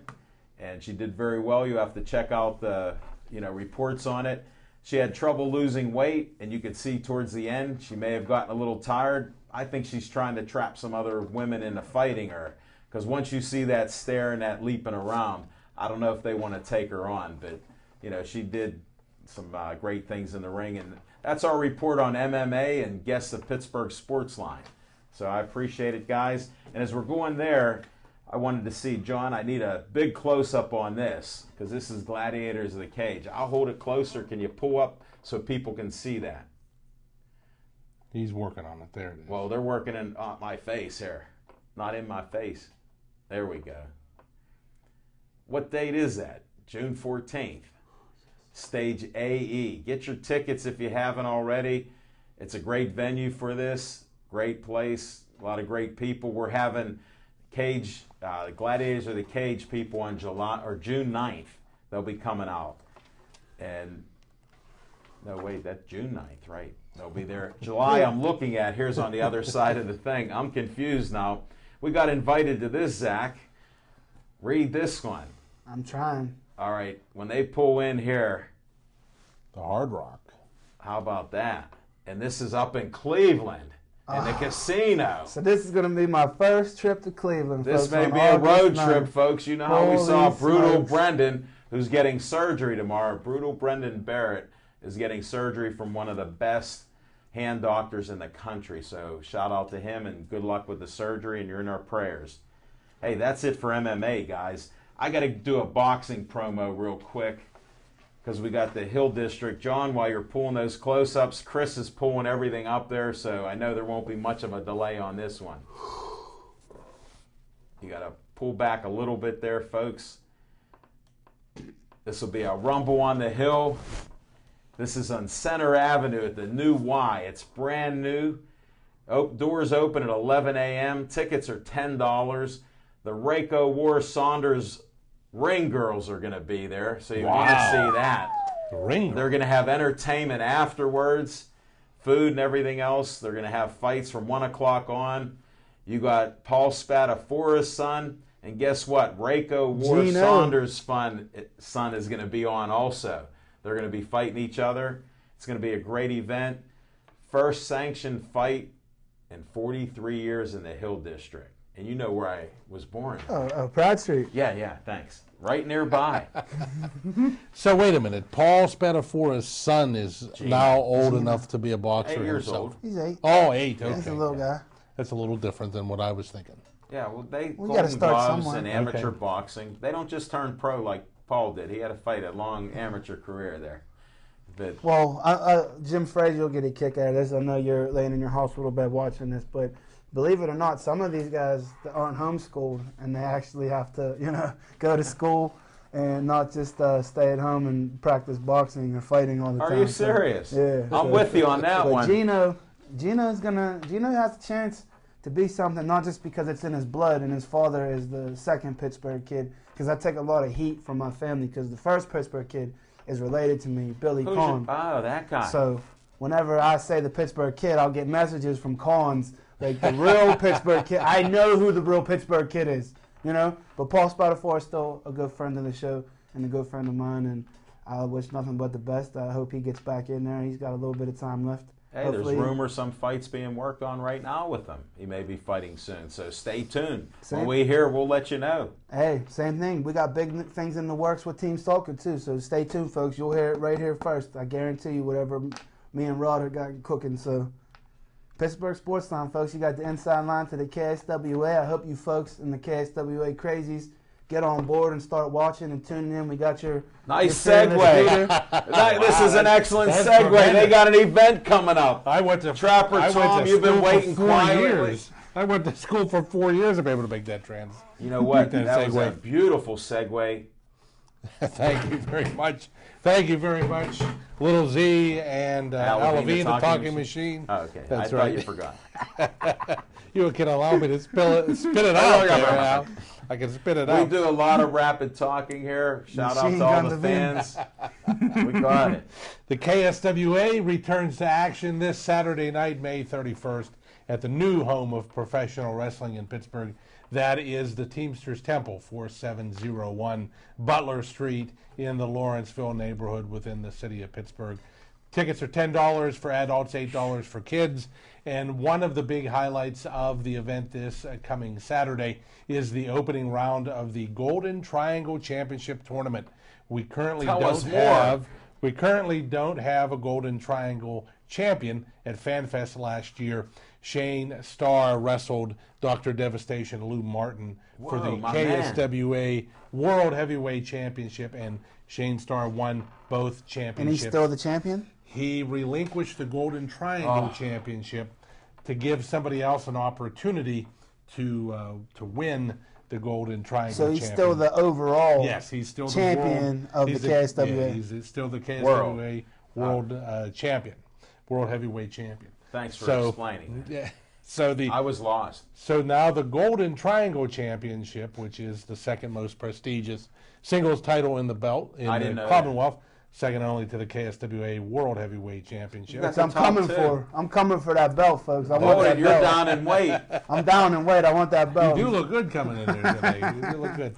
and she did very well. You have to check out the, you know, reports on it. She had trouble losing weight, and you could see towards the end she may have gotten a little tired. I think she's trying to trap some other women into fighting her, because once you see that stare and that leaping around, I don't know if they want to take her on, but, you know, she did some great things in the ring. And that's our report on MMA and guests of Pittsburgh Sportsline. So I appreciate it, guys. And as we're going there, I wanted to see, John, I need a big close-up on this, because this is Gladiators of the Cage. I'll hold it closer. Can you pull up so people can see that? He's working on it. There it is. Well, they're working in my face here, not in my face. There we go. What date is that? June 14th. Stage AE. Get your tickets if you haven't already. It's a great venue for this. Great place. A lot of great people. We're having Gladiators of the Cage people on June 9th. They'll be coming out. And no, wait, that's June 9th, right? They'll be there. July, I'm looking at. Here's on the other side of the thing. I'm confused now. We got invited to this, Zach. Read this one. I'm trying. All right, when they pull in here. The Hard Rock. How about that? And this is up in Cleveland, in the casino. So this is going to be my first trip to Cleveland. This folks, may be a road 9th. trip, folks. You know how we saw Holy Brutal smokes. Brendan, who's getting surgery tomorrow. Brutal Brendan Barrett is getting surgery from one of the best hand doctors in the country. So shout out to him and good luck with the surgery, and you're in our prayers. Hey, that's it for MMA, guys. I got to do a boxing promo real quick because we got the Hill District. John, while you're pulling those close-ups, Chris is pulling everything up there, so I know there won't be much of a delay on this one. You got to pull back a little bit there, folks. This will be a Rumble on the Hill. This is on Center Avenue at the New Y. It's brand new. Doors open at 11 a.m. Tickets are $10. The Rayco War Saunders Ring Girls are going to be there, so you want to see that. The Ring. They're going to have entertainment afterwards, food and everything else. They're going to have fights from 1 o'clock on. You got Paul Spadafora's son, And guess what? Rayco War Gino. Saunders' son is going to be on also. They're going to be fighting each other. It's going to be a great event. First sanctioned fight in 43 years in the Hill District. And you know where I was born. Oh, Proud Street. Yeah, thanks. Right nearby. So wait a minute. Paul Spatafora's son is now old enough to be a boxer 8 years himself. old. He's 8. Oh, 8. Okay. He's a little guy. That's a little different than what I was thinking. Yeah, well, they We Golden gotta start Gloves somewhere. and amateur Okay. boxing. They don't just turn pro like Paul did. He had to fight a long amateur career there. But Well, Jim Frazier will get a kick out of this. I know you're laying in your hospital bed watching this, but believe it or not, some of these guys that aren't homeschooled and they actually have to, go to school and not just stay at home and practice boxing or fighting all the time. are you serious? Yeah. I'm with you on that But one. Gino has a chance to be something, not just because it's in his blood and his father is the second Pittsburgh kid, because I take a lot of heat from my family because the first Pittsburgh kid is related to me, Billy Who's Kahn. oh, that guy. So whenever I say the Pittsburgh kid, I'll get messages from Kahns, like the real Pittsburgh kid. I know who the real Pittsburgh kid is, But Paul Spatafora is still a good friend of the show and a good friend of mine, and I wish nothing but the best. I hope he gets back in there. He's got a little bit of time left. Hey, Hopefully- there's rumors some fights being worked on right now with him. He may be fighting soon, so stay tuned. Same. When we hear, we'll let you know. Hey, same thing. We got big things in the works with Team Stalker, too. So stay tuned, folks. You'll hear it right here first. I guarantee you whatever me and Rod have got cooking. So Pittsburgh Sports Line, folks. You got the inside line to the KSWA. I hope you folks in the KSWA crazies get on board and start watching and tuning in. We got your Nice your fearless leader. segue. This is an excellent That's segue. tremendous. They got an event coming up. I went to Trapper I went Tom, to you've been school for waiting 4 quietly. years. I went to school for 4 years to be able to make that trans. You know what? That That was a segue. beautiful segue. Thank you very much. Thank you very much, Little Z and Al Levine, Alavine, the talking machine. Oh, okay. That's I thought right. you forgot. You can allow me to spit it out there, Al. I can spit it We out. do a lot of rapid talking here. Shout out Machine to all Gun the Levine. fans. We got it. The KSWA returns to action this Saturday night, May 31st, at the new home of professional wrestling in Pittsburgh. That is the Teamsters Temple, 4701 Butler Street in the Lawrenceville neighborhood within the city of Pittsburgh. Tickets are $10 for adults, $8 for kids. And one of the big highlights of the event this coming Saturday is the opening round of the Golden Triangle Championship Tournament. We currently Tell us don't more. have We currently don't have a Golden Triangle champion. At FanFest last year, Shane Starr wrestled Dr. Devastation Lou Martin for Whoa, the my KSWA World Heavyweight Championship, and Shane Starr won both And championships. he's still the champion? He relinquished the Golden Triangle Championship to give somebody else an opportunity to win the Golden Triangle So he's Champion. still the overall Yes, he's still champion the world, of the KSWA. Yeah, he's still the KSWA World Champion, World Heavyweight Champion. Thanks for So- explaining that. Yeah. So I was lost. so now the Golden Triangle Championship, which is the second most prestigious singles title in the belt in I the didn't know Commonwealth, second only to the KSWA World Heavyweight Championship. That's I'm the top coming two. I'm coming for that belt, folks. I want Boy, that you're belt. down in weight. I'm down in weight. I want that belt. You do look good coming in there today. You do look good.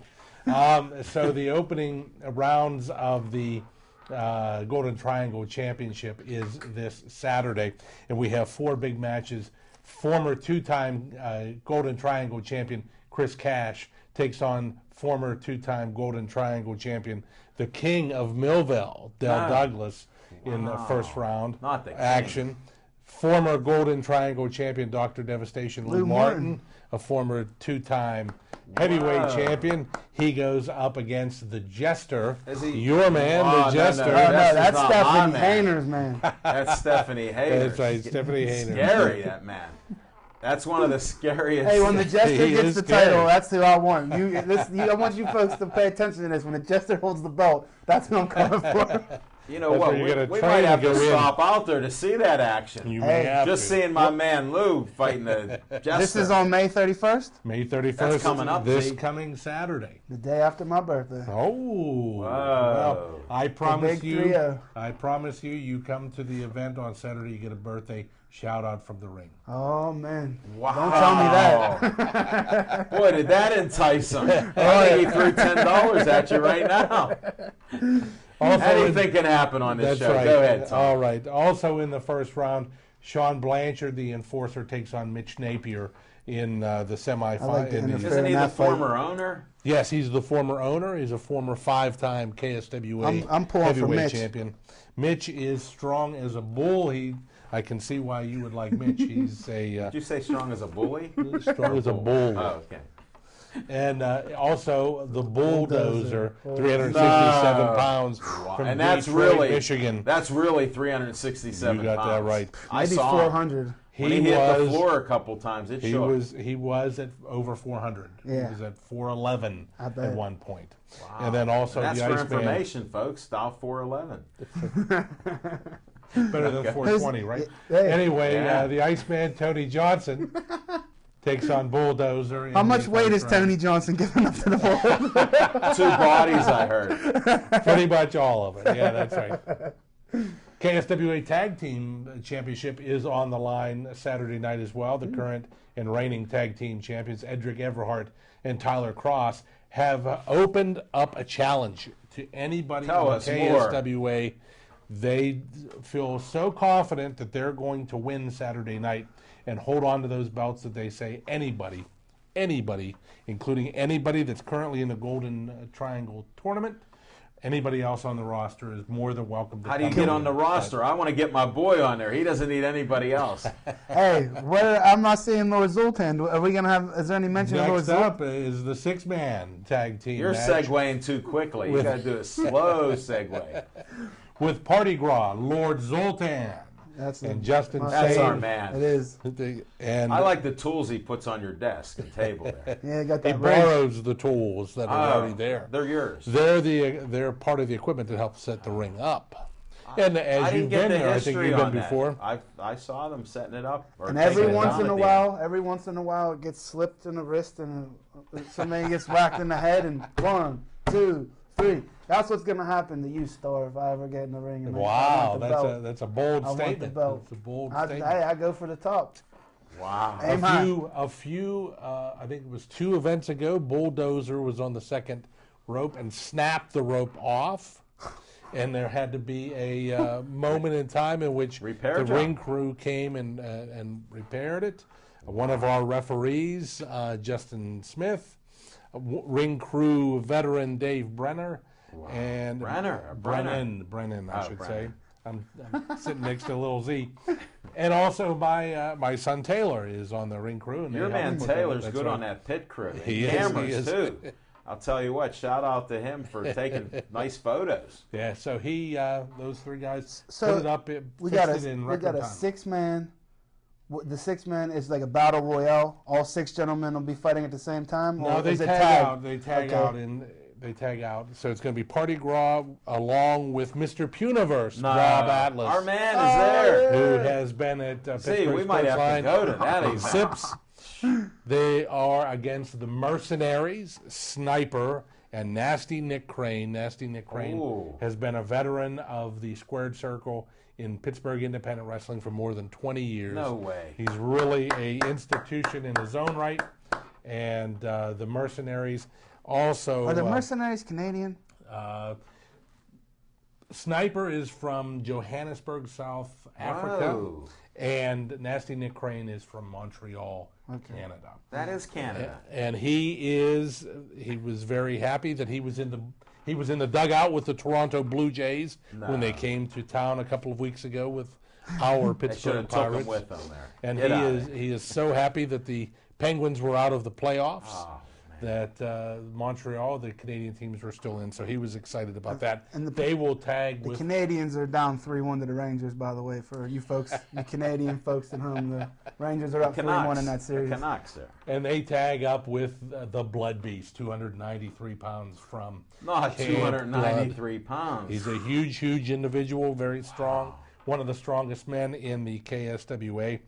So the opening rounds of the Golden Triangle Championship is this Saturday, and we have 4 big matches. Former 2-time Golden Triangle champion Chris Cash takes on former 2-time Golden Triangle champion, the King of Millville, Del Wow. Douglas, in the first round Not the King. action. Former Golden Triangle champion Dr. Devastation Lou Lou Martin, Martin. a former 2-time heavyweight Wow. champion. He goes up against the Jester, Is he- your man, Oh, the no, Jester. Oh, no, That's that's not my Stephanie man. Hayner's man. That's Stephanie Hayner. That's right, Stephanie Hayner. Scary, that man. That's one of the scariest. Hey, when the Jester He gets is the scary. title, that's who I want. I want you folks to pay attention to this. When the Jester holds the belt, that's who I'm coming for. You know That's what? where you're gonna We train might to have to go in. stop out there to see that action. You Hey, may have Just to. seeing my man Lou fighting the Jester. This is on May 31st, May 31st. That's coming up, this Z. coming Saturday. the day after my birthday. Oh, well, I promise big you. 3-0. I promise you. You come to the event on Saturday, you get a birthday Shout out from the ring. Oh man! Wow. Don't tell me that. Boy, did that entice him. I think he threw $10 at you right now. Also Anything can happen on this That's show. right. Go ahead, Tom. All right. Also in the first round, Sean Blanchard, the enforcer, takes on Mitch Napier in the semifinal. like the interference. Isn't he in the that fight. former owner? Yes, he's the former owner. He's a former 5-time KSWA I'm pulling for heavyweight Mitch. champion. Mitch is strong as a bull. I can see why you would like Mitch. He's Did you say strong as a bully? strong as a bull. Oh, okay. And also the bulldozer, 367 No. pounds from And that's Detroit, really Michigan. That's really 367 You got pounds. that right. I Maybe saw him. 400. When he hit the floor a couple times, it He shook. was at over 400. Yeah. He was at 411 I bet. at one point. Wow. And then also And that's the for Iceman, information, folks. Dial 411. better than 420, right? Hey. Anyway, Yeah. the Iceman, Tony Johnson, takes on Bulldozer. in How much the weight first is Tony round. Johnson giving up to the ball? 2 bodies, I heard. Pretty much all of it. Yeah, that's right. KSWA Tag Team Championship is on the line Saturday night as well. The current and reigning tag team champions, Edric Everhart and Tyler Cross, have opened up a challenge to anybody Tell in us more. KSWA. They feel so confident that they're going to win Saturday night and hold on to those belts that they say anybody, including anybody that's currently in the Golden Triangle tournament, anybody else on the roster is more than welcome to How do you come get in. on the roster? I want to get my boy on there. He doesn't need anybody else. Hey, I'm not seeing Lord Zoltan. Are we gonna have? Is there any mention of Lord Next Zoltan? up is the 6-man tag team You're match segueing too quickly. You got to do a slow segue. with Party Gras, Lord Zoltan, and Justin That's Sane. our man. It is. And I like the tools he puts on your desk and table there. Yeah, you got he that right. borrows the tools that are already there. They're yours. They're part of the equipment that helps set the ring up. And I as didn't you've get been the there, I think history you've been on that. before. I saw them setting it up. Or And taking every it once down in a at the while, it gets slipped in the wrist and somebody gets whacked in the head. And 1, 2, 3. That's what's gonna happen to you, Star, if I ever get in the ring. And I Wow, want the belt. that's a bold I want the statement. belt. That's a bold Hey, statement. I go for the top. Wow. Aim high. A few, I think it was 2 events ago, Bulldozer was on the second rope and snapped the rope off. And there had to be a moment in time in which Repair the job. ring crew came and repaired it. One of our referees, Justin Smith, ring crew veteran Dave Brenner, and Brennan, I should say. I'm sitting next to Little Z, and also my son Taylor is on the ring crew. And Your they help man put that- Taylor's that's good right. on that pit crew. He is, Cameras, he is. too. I'll tell you what, shout out to him for taking nice photos. Yeah, so those 3 guys So put it up. We fixed got it in record a time. 6-man. The 6-man is like a battle royale. All 6 gentlemen will be fighting at the same time. No, or they is it tag out. They tag Okay. out. So it's going to be Party Gras along with Mr. Puniverse, No, Rob Atlas, our man is there. who has been at See, Pittsburgh we might have to Sportsline. go to that He event. sips. They are against the Mercenaries, Sniper, and Nasty Nick Crane. Nasty Nick Crane Ooh. has been a veteran of the Squared Circle in Pittsburgh independent wrestling for more than 20 years. No way. He's really a institution in his own right. And the Mercenaries also... Are the mercenaries Canadian? Sniper is from Johannesburg, South Africa. Whoa. And Nasty Nick Crane is from Montreal, Canada. That is Canada. And he was very happy that he was in the dugout with the Toronto Blue Jays when they came to town a couple of weeks ago with our They should Pittsburgh have took him Pirates. with them there. And Get out of there. he is so happy that the Penguins were out of the playoffs. Oh, that Montreal, the Canadian teams were still in, so he was excited about that. And they will tag The with Canadians are down 3-1 to the Rangers, by the way, for you folks, you Canadian folks at home. The Rangers are up 3-1 in that series. The Canucks there. and they tag up with the Blood Beast, 293 pounds from Not Camp 293 pounds. He's a huge individual, very strong, one of the strongest men in the KSWA,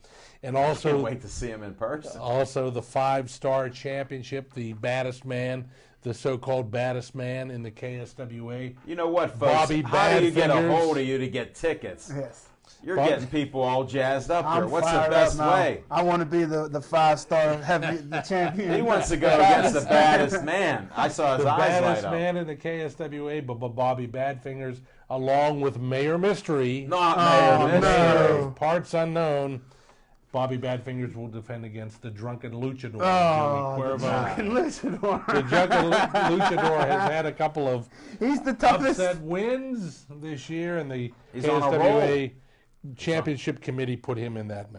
and Can't also wait to see him in person. also the 5-star championship, the baddest man, the so-called baddest man in the KSWA. You know what, folks? Bobby How do you get a Badfingers. hold of you to get tickets? Yes. You're But- getting people all jazzed up here. I'm What's the fired best up now. way? I want to be the 5-star heavy the champion. He wants to go against the baddest man. I saw his The eyes light baddest up. man in the KSWA, Bobby Badfingers, along with Mayor Mystery. Not Oh, Mayor Mystery. no. Parts unknown. Bobby Badfingers will defend against the drunken luchador, Oh, Joey the Cuervo. drunken luchador. The drunken luchador has had a couple of He's the toughest. upset wins this year, and the He's on a KSWA Championship Committee put him in that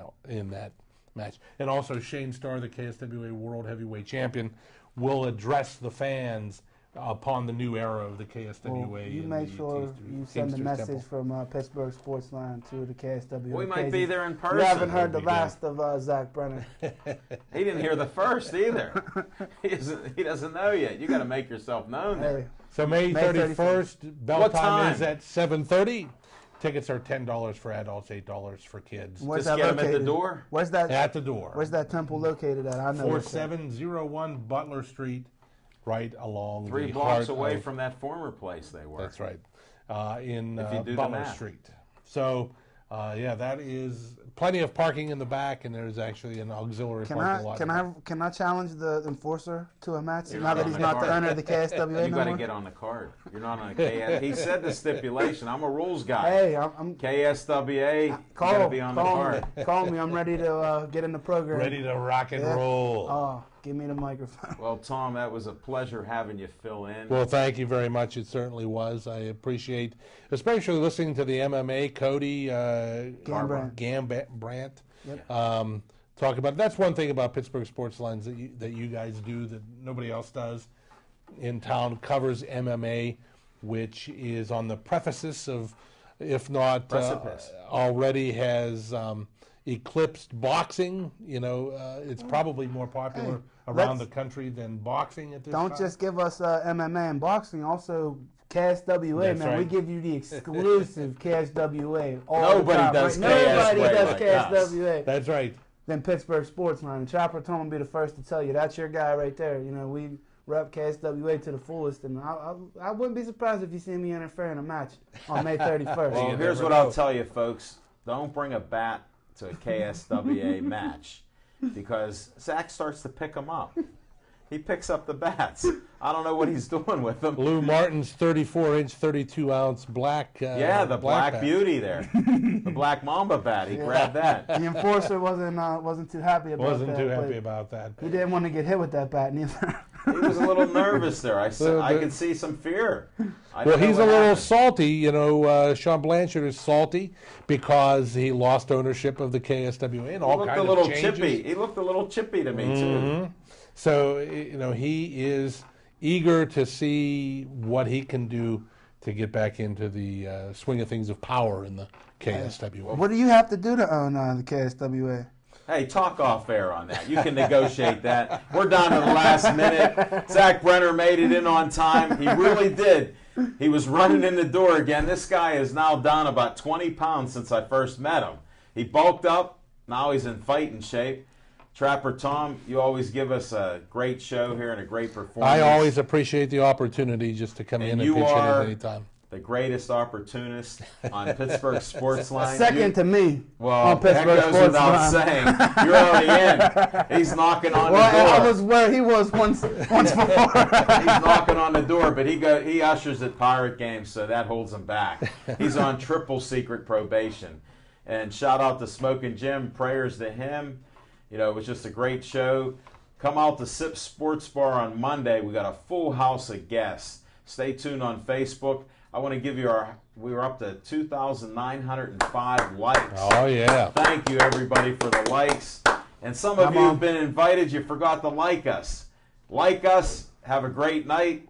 match. And also Shane Starr, the KSWA World Heavyweight Champion, will address the fans upon the new era of the KSWA. Well, you and make the sure you send a Teamsters message Temple. from Pittsburgh Sports Line to the KSWA. We might be there in You person. haven't heard the That'd be last of Zach Brenner. He didn't hear the first either. He doesn't know yet. You got to make yourself known there. Hey, So May May 31st, bell What time is time? at 7:30. Tickets are $10 for adults, $8 for kids. where's Just that get him at the located? door. Where's that? At the door. Where's that temple located at? I know. where it's at. 4701 Butler Street, right along 3 the blocks heart away of- from that former place they were. That's right. In If you do the Butler math. Street. So, that is plenty of parking in the back, and there's actually an auxiliary parking lot. Can I challenge the enforcer to a match You're now not that on he's the not the card. owner of the KSWA You no got to more? get on the card. You're not on a KS. He said the stipulation. I'm a rules guy. Hey, I'm KSWA, you got to call be on the call card. me. Call me. I'm ready to get in the program. Ready to rock and Yeah. roll. Oh, give me the microphone. Well, Tom, that was a pleasure having you fill in. Well, thank you very much. It certainly was. I appreciate, especially listening to the MMA, Cody Gambrandt. Yep. Talk about. That's one thing about Pittsburgh Sports Lines that you guys do that nobody else does in town. Covers MMA, which is on the precipice of, if not Precipice. already has eclipsed boxing. It's probably more popular around the country than boxing at this time. Don't just give us MMA and boxing. Also, KSWA, That's man. We right. give you the exclusive KSWA. All Nobody the time, does right? Nobody KSWA does like us. KSWA. That's right. Then Pittsburgh Sports Line. And Trapper Tom will be the first to tell you that's your guy right there. We rep KSWA to the fullest, and I wouldn't be surprised if you see me interfere in a match on May 31st. Well, You here's never what know. I'll tell you, folks. Don't bring a bat to a KSWA match because Zach starts to pick them up. He picks up the bats. I don't know what he's doing with them. Lou Martin's 34-inch, 32-ounce black. Yeah, the Black bat. Beauty there. The Black Mamba bat. He grabbed that. The enforcer wasn't too happy about Wasn't that. too but happy about that. He didn't want to get hit with that bat neither. He was a little nervous there. I could see some fear. I Well, don't know he's a what little happened. salty. Sean Blanchard is salty because he lost ownership of the KSWA and all He looked kinds a little of changes. chippy. He looked a little chippy to me too. So, he is eager to see what he can do to get back into the swing of things of power in the KSWA. What do you have to do to own the KSWA? Hey, talk off air on that. You can negotiate that. We're down to the last minute. Zach Brenner made it in on time. He really did. He was running in the door again. This guy is now down about 20 pounds since I first met him. He bulked up. Now he's in fighting shape. Trapper Tom, you always give us a great show here and a great performance. I always appreciate the opportunity just to come in and you pitch in are at any time. the greatest opportunist on Pittsburgh Sports Line. Second to me. Well, on that Pittsburgh goes Sports without Line. saying. You're already in. He's knocking on the door. Well, I was where he was once before. He's knocking on the door, but he ushers at Pirate Games, so that holds him back. He's on triple secret probation. And shout out to Smoking Jim. Prayers to him. It was just a great show. Come out to Sip Sports Bar on Monday. We got a full house of guests. Stay tuned on Facebook. I want to give you we were up to 2,905 likes. Oh, yeah. Thank you, everybody, for the likes. And some of you have been invited. You forgot to like us. Like us. Have a great night.